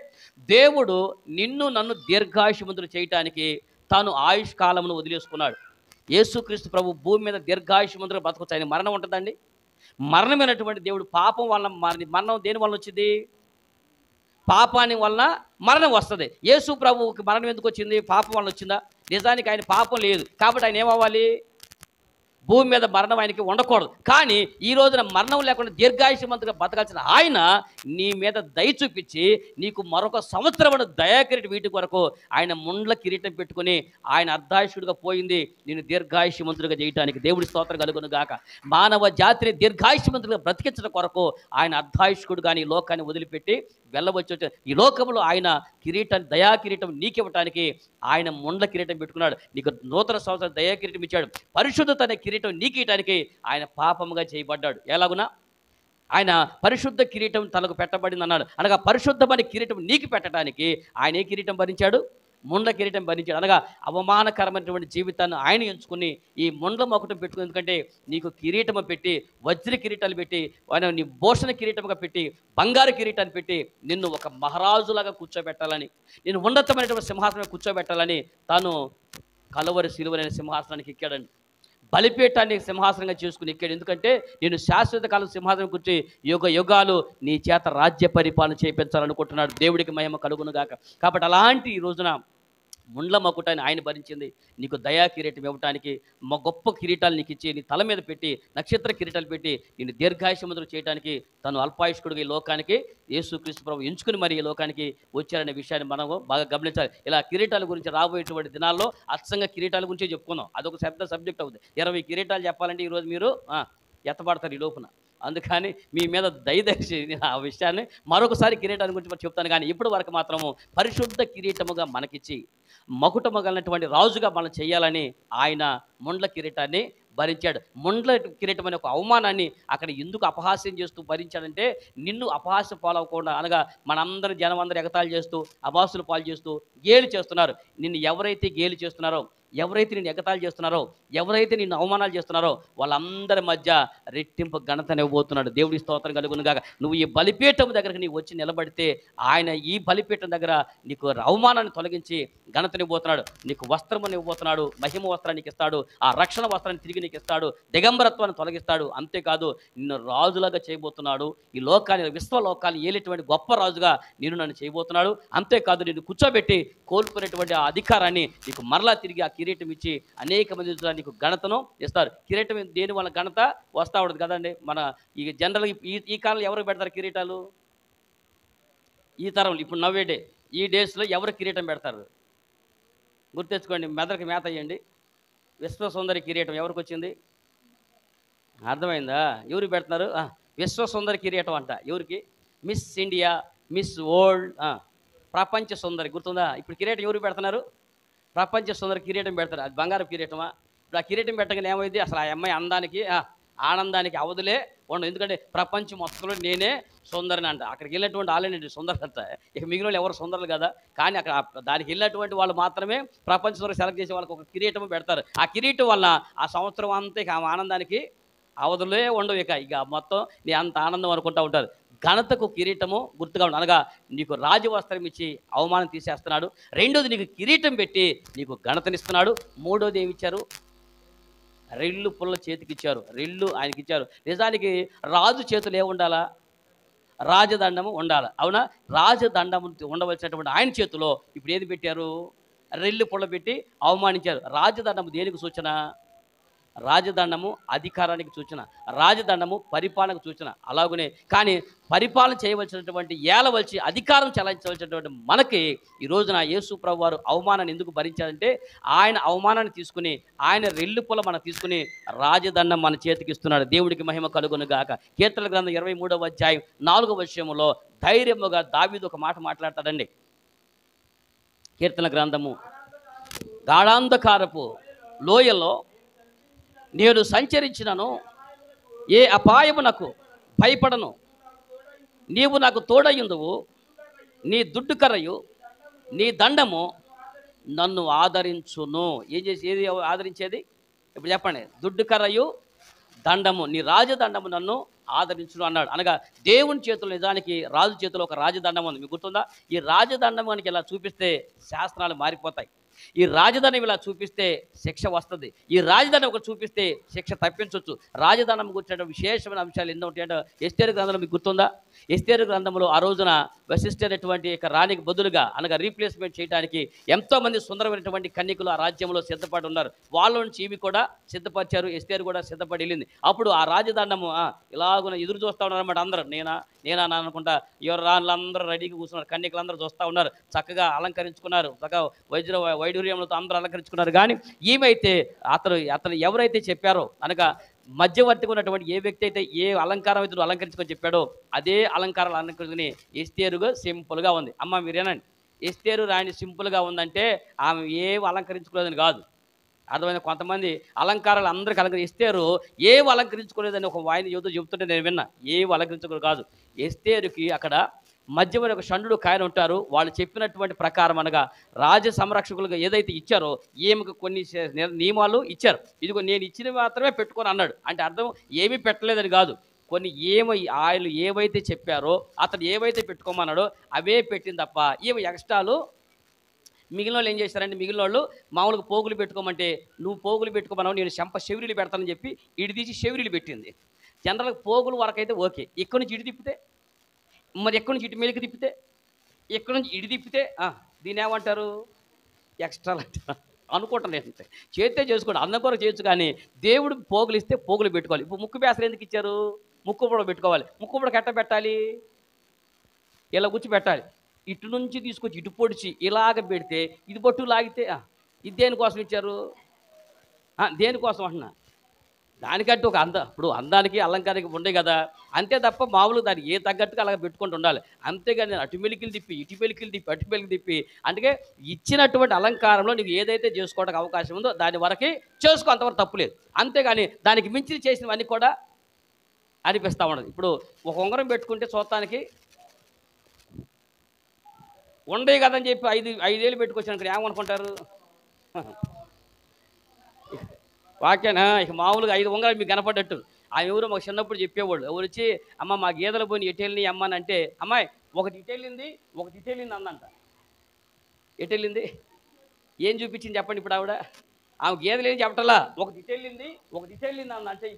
దేవుడు నిన్ను నన్ను దీర్ఘాయుష్మంతులు చేయటానికి తాను ఆయుష్ కాలమును వదిలేసుకున్నాడు. యేసుక్రీస్తు ప్రభు భూమి మీద దీర్ఘాయుష్మంతులుగా బతకొచ్చు. ఆయన మరణం ఉంటుందండి? మరణమైనటువంటి దేవుడు పాపం వలన మరణం దేని వలన వచ్చింది? పాపాన్ని వలన మరణం వస్తుంది. యేసు ప్రభువుకి మరణం ఎందుకు వచ్చింది? పాపం వలన వచ్చిందా? నిజానికి ఆయన పాపం లేదు కాబట్టి ఆయన ఏమవ్వాలి? భూమి మీద మరణం ఆయనకి ఉండకూడదు. కానీ ఈ రోజున మరణం లేకుండా దీర్ఘాయుష్మంతుగా బతకాల్సిన ఆయన నీ మీద దయ చూపించి నీకు మరొక సంవత్సరమైన దయాకిరీటం వీటి కొరకు ఆయన ముండ్ల కిరీటం పెట్టుకుని ఆయన అర్ధాయుషుడుగా పోయింది నిన్ను దీర్ఘాయుష్మంతుడిగా చేయడానికి. దేవుడి స్తోత్రం కలుగును గాక. మానవ జాతిని దీర్ఘాయుష్మంతుడిగా బ్రతికించడం కొరకు ఆయన అర్ధాయుష్కుడు కానీ ఈ లోకాన్ని వదిలిపెట్టి వెళ్ళవచ్చు. ఈ లోకంలో ఆయన కిరీటాన్ని దయా కిరీటం నీకు ఇవ్వటానికి ఆయన ముండ్ల కిరీటం పెట్టుకున్నాడు. నీకు నూతన సంవత్సరం దయా కిరీటం ఇచ్చాడు. పరిశుద్ధత అనే కిరీటం నీకు ఇవ్వటానికి ఆయన పాపముగా చేయబడ్డాడు. ఎలాగునా? ఆయన పరిశుద్ధ కిరీటం తనకు పెట్టబడింది అన్నాడు. అనగా పరిశుద్ధమైన కిరీటం నీకు పెట్టడానికి ఆయన ఏ కిరీటం భరించాడు? ముండ్ల కిరీటం భరించాడు. అనగా అవమానకరమైనటువంటి జీవితాన్ని ఆయన ఎంచుకుని ఈ ముండ్ల మకుటం పెట్టుకుని, ఎందుకంటే నీకు కిరీటము పెట్టి, వజ్ర కిరీటాలు పెట్టి, ఆయన నీ భూషణ కిరీటముగా పెట్టి, బంగారు కిరీటాన్ని పెట్టి నిన్ను ఒక మహారాజులాగా కూర్చోబెట్టాలని, నేను ఉన్నతమైనటువంటి సింహాసనం కూర్చోబెట్టాలని తాను కలువరి సిలువైన సింహాసనానికి ఎక్కాడండి. బలిపీఠాన్ని సింహాసనంగా చేసుకుని ఎక్కాడు. ఎందుకంటే నేను శాశ్వత కాలం సింహాసనం కూర్చి యుగ యుగాలు నీ చేత రాజ్య పరిపాలన చేయించాలనుకుంటున్నాడు. దేవుడికి మహిమ కలుగును గాక. కాబట్టి అలాంటి ఈ రోజున ముండ్ల మకుటాన్ని ఆయన భరించింది. నీకు దయా కిరీటం ఇవ్వటానికి, మా గొప్ప కిరీటాలు నీకు ఇచ్చి నీ తల మీద పెట్టి, నక్షత్ర కిరీటాలు పెట్టి నిన్ను దీర్ఘాయుష్మంతుడు చేయడానికి తను అల్పాయుష్కుడిగా ఈ లోకానికి యేసుక్రీస్తు ప్రభు ఎంచుకుని మరి ఈ లోకానికి వచ్చారనే విషయాన్ని మనం బాగా గమనించాలి. ఇలా కిరీటాల గురించి రాబోయేటువంటి దినాల్లో అచ్చంగా కిరీటాల గురించే చెప్పుకుందాం. అదొక పెద్ద సబ్జెక్ట్ అవుతుంది. 20 కిరీటాలు చెప్పాలంటే ఈరోజు మీరు ఎత్తపడతారు ఈ లోపున. అందుకని మీ మీద దయదర్శి నేను ఆ విషయాన్ని మరొకసారి కిరీటాన్ని గురించి మనం చెప్తాను. కానీ ఇప్పటి వరకు మాత్రము పరిశుద్ధ కిరీటముగా మనకిచ్చి మకుటమగలిగినటువంటి రాజుగా మనం చేయాలని ఆయన ముండ్ల కిరీటాన్ని భరించాడు. ముండ్ల కిరీటం అనే ఒక అవమానాన్ని అక్కడ ఎందుకు అపహాస్యం చేస్తూ భరించాడంటే, నిన్ను అపహాస్య పాలవకుండా, అనగా మనందరి జనం అందరూ ఎగతాళి చేస్తూ, అబాసులు పాలు చేస్తూ, గేలి చేస్తున్నారు. నిన్ను ఎవరైతే గేలి చేస్తున్నారో, ఎవరైతే నిన్ను ఎగతాళి చేస్తున్నారో, ఎవరైతే నిన్ను అవమానాలు చేస్తున్నారో వాళ్ళందరి మధ్య రెట్టింపు ఘనతనివ్వబోతున్నాడు. దేవుడి స్తోత్రం కలుగును గాక. నువ్వు ఈ బలిపీఠం దగ్గరికి నీవు వచ్చి నిలబడితే ఆయన ఈ బలిపీఠం దగ్గర నీకు అవమానాన్ని తొలగించి ఘనతనివ్వబోతున్నాడు. నీకు వస్త్రముని ఇవ్వబోతున్నాడు, మహిమ వస్త్రాన్ని నీకు ఇస్తాడు, ఆ రక్షణ వస్త్రాన్ని తిరిగి నీకు ఇస్తాడు, దిగంబరత్వాన్ని తొలగిస్తాడు. అంతేకాదు నిన్ను రాజులాగా చేయబోతున్నాడు. ఈ లోకాన్ని, విశ్వలోకాన్ని ఏలేటువంటి గొప్ప రాజుగా నన్ను చేయబోతున్నాడు. అంతేకాదు నిన్ను కూర్చోబెట్టి కోల్పోయినటువంటి ఆ అధికారాన్ని నీకు మరలా తిరిగి ఆ కిరీటం ఇచ్చి అనేక మంది నీకు ఘనతను ఇస్తారు. కిరీటం దేని వల్ల ఘనత వస్తూ ఉంటుంది కదండి. మన ఈ జనరల్గా ఈ కాలంలో ఎవరికి పెడతారు కిరీటాలు? ఈ తరంలో ఇప్పుడు నవ్వేడే ఈ డేస్లో ఎవరు కిరీటం పెడతారు? గుర్తెచ్చుకోండి, మెదడుకి మేత అయ్యండి. విశ్వసుందరి కిరీటం ఎవరికి వచ్చింది? అర్థమైందా? ఎవరికి పెడుతున్నారు? విశ్వసుందరి కిరీటం అంట. ఎవరికి? మిస్ ఇండియా, మిస్ వరల్డ్, ప్రపంచ సుందరి. గుర్తుందా? ఇప్పుడు కిరీటం ఎవరికి పెడుతున్నారు? ప్రపంచ సుందరి కిరీటం పెడతారు. అది బంగారు కిరీటమా? ఇప్పుడు ఆ కిరీటం పెట్టగానే ఏమైంది? అసలు ఆ అమ్మాయి అందానికి, ఆనందానికి అవధులే ఉండవు. ఎందుకంటే ప్రపంచం మొత్తంలో నేనే సుందరిని అంట. అక్కడికి వెళ్ళినటువంటి వాళ్ళేనండి సుందరత. ఇక మిగిలిన వాళ్ళు ఎవరు సుందరులు కదా. కానీ అక్కడ దానికి వెళ్ళినటువంటి వాళ్ళు మాత్రమే ప్రపంచ సుందరి సెలెక్ట్ చేసే వాళ్ళకి ఒక కిరీటం పెడతారు. ఆ కిరీటం వల్ల ఆ సంవత్సరం అంతా ఇక ఆనందానికి అవధులే ఉండవు. ఇక మొత్తం నీ అంత ఆనందం అనుకుంటూ ఉంటారు. ఘనతకు కిరీటము గుర్తుగా ఉండు. అనగా నీకు రాజవస్త్రం ఇచ్చి అవమానం తీసేస్తున్నాడు. రెండోది నీకు కిరీటం పెట్టి నీకు ఘనతనిస్తున్నాడు. మూడోది ఏమి ఇచ్చారు? రెల్లు పుల్ల చేతికి ఇచ్చారు. రెల్లు ఆయనకి ఇచ్చారు. నిజానికి రాజు చేతులు ఏముండాలా? రాజదండము ఉండాలి. అవునా? రాజదండము ఉండవలసినటువంటి ఆయన చేతిలో ఇప్పుడు ఏది పెట్టారు? రెల్లు పుల్ల పెట్టి అవమానించారు. రాజదండము దేనికి సూచన? రాజదండము అధికారానికి సూచన, రాజదండము పరిపాలనకు సూచన. అలాగనే కానీ పరిపాలన చేయవలసినటువంటి, ఏలవలసి అధికారం చెలాయించవలసినటువంటి మనకి ఈ రోజున యేసు ప్రభు వారు అవమానాన్ని ఎందుకు భరించారంటే, ఆయన అవమానాన్ని తీసుకుని, ఆయన రెల్లుపుల మనం తీసుకుని రాజదండం మన చేతికి ఇస్తున్నాడు. దేవుడికి మహిమ కలుగును గాక. కీర్తనల గ్రంథం 23వ అధ్యాయం 4వ వచనములో ధైర్యముగా దావీదు ఒక మాట మాట్లాడతాడండి. కీర్తన గ్రంథము, గాఢాంధకారపు లోయలో నేను సంచరించినను ఏ అపాయమునకు భయపడను. నీవు నాకు తోడయ్యుందువు, నీ దుడ్డు కర్రయు నీ దండము నన్ను ఆదరించును. ఏది ఆదరించేది? ఇప్పుడు చెప్పండి. దుడ్డు కర్రయు దండము, నీ రాజదండము నన్ను ఆదరించును అన్నాడు. అనగా దేవుని చేతులు, నిజానికి రాజు చేతిలో ఒక రాజదండం ఉంది. మీకు గుర్తుందా? ఈ రాజదండం మనకి ఇలా చూపిస్తే శాస్త్రాలు మారిపోతాయి. ఈ రాజదండం ఇలా చూపిస్తే శిక్ష వస్తుంది. ఈ రాజదండం ఒకటి చూపిస్తే శిక్ష తప్పించవచ్చు. రాజదండం గురించిన విశేషమైన అంశాలు ఎన్నో ఉంటాయంటే, ఎస్తేరు గ్రంథంలో మీకు గుర్తుందా? ఎస్తేరు గ్రంథంలో ఆ రోజున వశిష్ఠైనటువంటి రాణికి బదులుగా, అనగా రీప్లేస్మెంట్ చేయడానికి ఎంతోమంది సుందరమైనటువంటి కన్యకులు ఆ రాజ్యంలో సిద్ధపడి ఉన్నారు. వాళ్ళ నుంచి ఇవి కూడా సిద్ధపరిచారు. ఎస్తేరు కూడా సిద్ధపడి వెళ్ళింది. అప్పుడు ఆ రాజదండము ఇలాగున ఎదురు చూస్తూ ఉన్నారన్నమాట. అందరూ నేనా అనుకుంటా ఎవరు రాళ్ళందరూ రెడీగా కూర్చున్నారు. కన్యకులందరూ చూస్తూ ఉన్నారు. చక్కగా అలంకరించుకున్నారు. చక్కగా వైడూర్యములతో అందరూ అలంకరించుకున్నారు. కానీ ఈమెయితే అతను ఎవరైతే చెప్పారో, అనగా మధ్యవర్తిగా ఉన్నటువంటి ఏ వ్యక్తి అయితే ఏ అలంకారం అయితే అలంకరించుకొని చెప్పాడో అదే అలంకారాలు అలంకరించుకుని ఎస్తేరుగా సింపుల్గా ఉంది. అమ్మ మీరేనండి, ఎస్తేరు రాణి సింపుల్గా ఉందంటే ఆమె ఏం అలంకరించుకోలేదని కాదు. అర్థమైనా? కొంతమంది అలంకారాలు అందరికీ ఎస్తేరు ఏవి అలంకరించుకోలేదని ఒక వాయిని యువత చెబుతుంటే నేను విన్నా. ఏవి అలంకరించుకోలేదు కాదు. ఎస్తేరుకి అక్కడ మధ్యమని ఒక షండు కాయన ఉంటారు. వాళ్ళు చెప్పినటువంటి ప్రకారం అనగా రాజ సంరక్షకులుగా ఏదైతే ఇచ్చారో ఈమెకు కొన్ని నియమాలు ఇచ్చారు. ఇదిగో నేను ఇచ్చినవి మాత్రమే పెట్టుకొని అన్నాడు. అంటే అర్థం ఏమీ పెట్టలేదని కాదు. కొన్ని ఆయన ఏవైతే చెప్పారో అతను ఏవైతే పెట్టుకోమన్నాడో అవే పెట్టింది తప్ప ఈమె ఎక్స్ట్రాలు మిగిలిన వాళ్ళు ఏం చేశారంటే మిగిలిన వాళ్ళు మామూలుగా పోగులు పెట్టుకోమంటే నువ్వు పోగులు పెట్టుకోమన్నావు నేను చెంప చెవిరీలు పెడతానని చెప్పి ఇటు తీసి చెవిరీలు పెట్టింది. జనరల్గా పోగులు వరకు అయితే ఓకే. ఎక్కడి నుంచి ఇటు తిప్పితే మరి ఎక్కడి నుంచి ఇటు మెలికి తిప్పితే ఎక్కడి నుంచి ఇటు తిప్పితే దీన్ని ఏమంటారు ఎక్స్ట్రాలు అంటారు అనుకుంటాను. లేదంటే చేస్తే చేసుకోండి అందం కొరకు చేయొచ్చు, కానీ దేవుడు పోగులు ఇస్తే పోగులు పెట్టుకోవాలి. ఇప్పుడు ముక్కు పేసలు ఎందుకు ఇచ్చారు? ముక్కు పొడ పెట్టుకోవాలి. ముక్కు పొడ ఎట్ట పెట్టాలి? ఇలా గుచ్చి పెట్టాలి. ఇటు నుంచి తీసుకొచ్చి ఇటు పొడిచి ఇలాగ పెడితే ఇది బొట్టు లాగితే ఇది దేనికోసం ఇచ్చారు? దేనికోసం అంటున్నా, దానికంటే ఒక ఇప్పుడు అందానికి అలంకారానికి ఉండే కదా, అంతే తప్ప మామూలుగా దానికి ఏ తగ్గట్టుగా అలాగ పెట్టుకుంటూ ఉండాలి. అంతేగాని అటు మెలికలు తిప్పి ఇటు మెలికలు తిప్పి అటు మెలికలు తిప్పి అందుకే ఇచ్చినటువంటి అలంకారంలో నీకు ఏదైతే చేసుకోవడానికి అవకాశం ఉందో దాని వరకు చేసుకో, అంతవరకు తప్పులేదు. అంతేగాని దానికి మించి చేసినవన్నీ కూడా అనిపిస్తూ ఉండదు. ఇప్పుడు ఒక ఉంగరం పెట్టుకుంటే చూడటానికి ఉండే కదని చెప్పి 5 పెట్టుకొచ్చాను ఇక్కడ ఏమనుకుంటారు? వాక్యాన ఇక మామూలుగా 5 ఉంగరాలు మీకు కనపడ్డట్టు. ఆమె ఎవరు మాకు చిన్నప్పుడు చెప్పేవాళ్ళు. ఎవరు వచ్చి అమ్మ మా గేదెలు పోయి ఎటు వెళ్ళినాయి అమ్మ అని అంటే, అమ్మాయి ఒకటి ఇటు వెళ్ళింది ఒకటి ఇటు వెళ్ళింది అందంట. ఎటు వెళ్ళింది ఏం చూపించింది చెప్పండి? ఇప్పుడు ఆమె గేదెలు ఏం చెప్పటలా, ఒకటి ఇటు వెళ్ళింది ఒకటి ఇటు వెళ్ళింది అంద. అంటే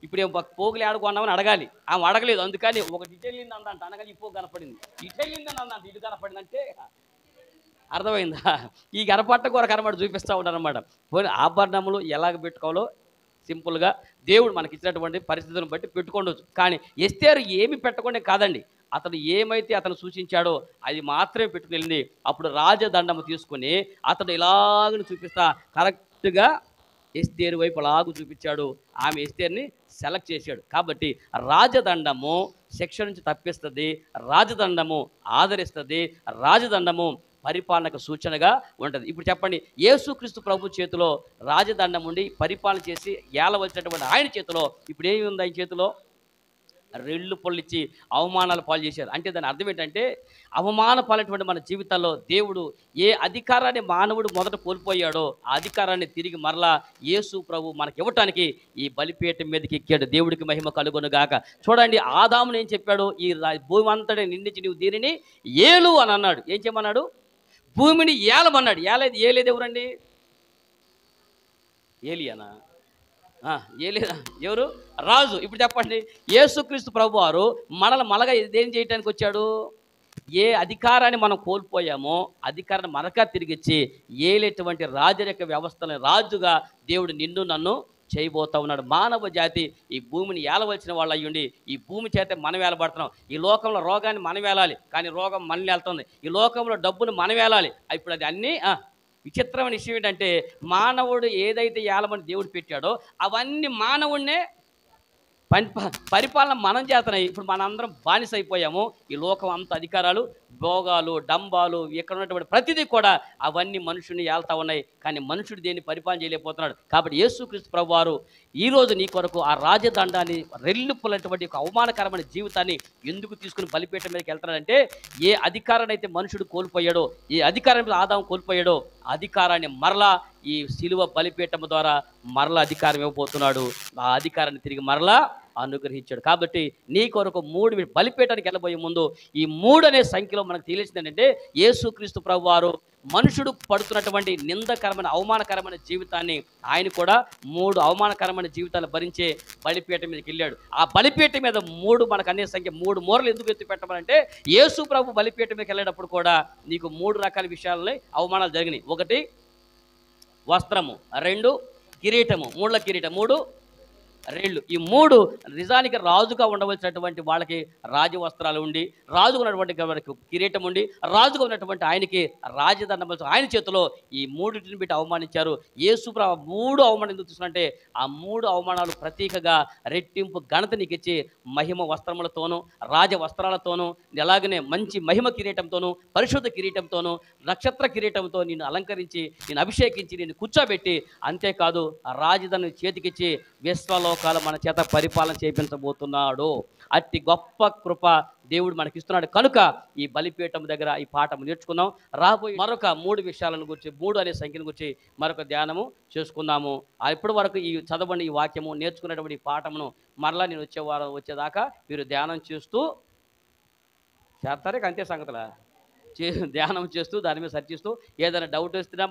ఇప్పుడు ఏం పోగులు ఆడుకున్నామని అడగాలి, ఆమె అడగలేదు. అందుకని ఒకటి ఇటు వెళ్ళింది అందంట అనగానే ఈ పోగు కనపడింది. ఇటు వెళ్ళిందని అందంట, ఇటు కనపడింది అంటే అర్థమైందా? ఈ కనపట్ట కూర కనబడి చూపిస్తూ ఉంటారన్నమాట. పోనీ ఆభరణములు ఎలాగ పెట్టుకోవాలో సింపుల్గా దేవుడు మనకి ఇచ్చినటువంటి పరిస్థితులను బట్టి పెట్టుకోవచ్చు. కానీ ఎస్తేరు ఏమి పెట్టకుండా కాదండి, అతను ఏమైతే అతను సూచించాడో అది మాత్రమే పెట్టుకెళ్ళింది. అప్పుడు రాజదండము తీసుకుని అతను ఇలాగని చూపిస్తా కరెక్ట్గా ఎస్తేరు వైపు అలాగూ చూపించాడు. ఆమె ఎస్తేరుని సెలెక్ట్ చేశాడు. కాబట్టి రాజదండము శిక్ష నుంచి తప్పిస్తుంది, రాజదండము ఆదరిస్తుంది, రాజదండము పరిపాలనకు సూచనగా ఉంటుంది. ఇప్పుడు చెప్పండి, యేసుక్రీస్తు ప్రభు చేతిలో రాజదండం ఉండి పరిపాలన చేసి ఏలవచ్చినటువంటి ఆయన చేతిలో ఇప్పుడు ఏమి ఉంది? ఆయన చేతిలో రెళ్ళు పొల్లిచ్చి అవమానాలు పాలు చేశారు. అంటే దాని అర్థం ఏంటంటే అవమాన పాలైనటువంటి మన జీవితాల్లో దేవుడు ఏ అధికారాన్ని మానవుడు మొదట కోల్పోయాడో ఆ అధికారాన్ని తిరిగి మరలా యేసు ప్రభు మనకి ఇవ్వటానికి ఈ బలిపీఠం మీదకి ఎక్కాడు. దేవుడికి మహిమ కలుగును గాక. చూడండి, ఆదామును ఏం చెప్పాడు? ఈ భూమి అంతటి నిండించి నీవు దీనిని ఏలు అని అన్నాడు. ఏం చేయమన్నాడు? భూమిని ఏలమన్నాడు. ఏలేదు ఎవరండి? ఏలియానా? ఏలియా ఎవరు? రాజు. ఇప్పుడు చెప్పండి, యేసుక్రీస్తు ప్రభు వారు మలగా ఏం చేయడానికి వచ్చాడు? ఏ అధికారాన్ని మనం కోల్పోయామో అధికారాన్ని మనకా తిరిగిచ్చి ఏలేటువంటి రాజరిక వ్యవస్థను రాజుగా దేవుడు నిన్ను నన్ను చేయబోతా ఉన్నాడు. మానవ జాతి ఈ భూమిని ఏలవలసిన వాళ్ళు అయ్యుండి ఈ భూమి చేత మనం ఏలబడుతున్నాం. ఈ లోకంలో రోగాన్ని మనం ఏలాలి, కానీ రోగం మనల్ని వెళ్తుంది. ఈ లోకంలో డబ్బును మనం ఏలాలి. ఇప్పుడు అది అన్నీ విచిత్రమైన విషయం ఏంటంటే మానవుడు ఏదైతే ఏలమని దేవుడు పెట్టాడో అవన్నీ మానవుడినే పరిపాలన మనం చేతనాయి. ఇప్పుడు మనందరం బానిస అయిపోయాము. ఈ లోకం అంత అధికారాలు, భోగాలు, డంబాలు, ఇక్కడ ఉన్నటువంటి ప్రతిదీ కూడా అవన్నీ మనుషుని ఏళ్తా ఉన్నాయి. కానీ మనుషుడు దేన్ని పరిపాలన చేయలేకపోతున్నాడు. కాబట్టి యేసుక్రీస్తు ప్రభువారు ఈరోజు నీ కొరకు ఆ రాజదండాన్ని రెల్లుపులటువంటి ఒక అవమానకరమైన జీవితాన్ని ఎందుకు తీసుకుని బలిపీఠం మీదకి వెళ్తున్నాడంటే ఏ అధికారాన్ని అయితే మనుషుడు కోల్పోయాడో, ఏ అధికారం మీద ఆదాము కోల్పోయాడో అధికారాన్ని మరలా ఈ శిలువ బలిపీఠం ద్వారా మరలా అధికారం ఇవ్వబోతున్నాడు. ఆ అధికారాన్ని తిరిగి మరలా అనుగ్రహించాడు. కాబట్టి నీ కొరకు 3 బలిపీఠానికి వెళ్ళబోయే ముందు ఈ 3 అనే సంఖ్యలో మనకు తెలిసింది ఏంటంటే యేసుక్రీస్తు ప్రభువారు మనుషుడు పడుతున్నటువంటి నిందకరమైన అవమానకరమైన జీవితాన్ని ఆయన కూడా 3 అవమానకరమైన జీవితాలు భరించే బలిపీఠం మీదకి వెళ్ళాడు. ఆ బలిపీఠం మీద 3 మనకు అనే సంఖ్య 3 మూరలు ఎందుకు ఎత్తి పెట్టమంటే యేసు ప్రభు బలిపీఠం మీదకి వెళ్ళేటప్పుడు కూడా నీకు 3 రకాల విషయాలని అవమానాలు జరిగినాయి. 1 వస్త్రము, 2 కిరీటము, 3 కిరీటం, 3 రెళ్ళు. ఈ 3 నిజానికి రాజుగా ఉండవలసినటువంటి వాళ్ళకి రాజవస్త్రాలు ఉండి, రాజుగా ఉన్నటువంటి వారికి కిరీటం ఉండి, రాజుగా ఉన్నటువంటి ఆయనకి రాజదండం ఆయన చేతిలో ఈ 3టిని పెట్టి అవమానించారు. యేసుప్రభు 3 అవమానం ఎందుకు తీసుకున్నంటే ఆ 3 అవమానాలు ప్రతీకగా రెట్టింపు ఘనత నీకు ఇచ్చి మహిమ వస్త్రములతోనూ రాజ వస్త్రాలతోనూ అలాగనే మంచి మహిమ కిరీటంతోనూ పరిశుద్ధ కిరీటంతోనూ నక్షత్ర కిరీటంతో నిన్ను అలంకరించి నిన్ను అభిషేకించి నిన్ను కూర్చోబెట్టి, అంతేకాదు ఆ రాజధాని చేతికిచ్చి విశ్వలోకాలు మన చేత పరిపాలన చేయించబోతున్నాడు. అట్టి గొప్ప కృప దేవుడు మనకిస్తున్నాడు కనుక ఈ బలిపీఠం దగ్గర ఈ పాఠం నేర్చుకుందాం. రాబోయే మరొక 3 విషయాలను గురించి 3 అనే సంఖ్యను గురించి మరొక ధ్యానము చేసుకుందాము. ఇప్పటి వరకు ఈ చదవండి ఈ వాక్యము నేర్చుకున్నటువంటి ఈ పాఠమును మరలా నేను వచ్చే వారం వచ్చేదాకా మీరు ధ్యానం చేస్తూ చేస్తారే అంతే సంగతులా ధ్యానం చేస్తూ దాని మీద చర్చిస్తూ ఏదైనా డౌట్ వస్తున్నా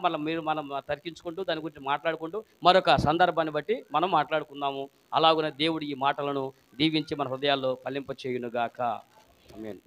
మనం తర్కించుకుంటూ దాని గురించి మాట్లాడుకుంటూ మరొక సందర్భాన్ని బట్టి మనం మాట్లాడుకుందాము. అలాగున దేవుడు ఈ మాటలను దీవించి మన హృదయాల్లో ఫలింపచేయునుగాక. ఆమేన్.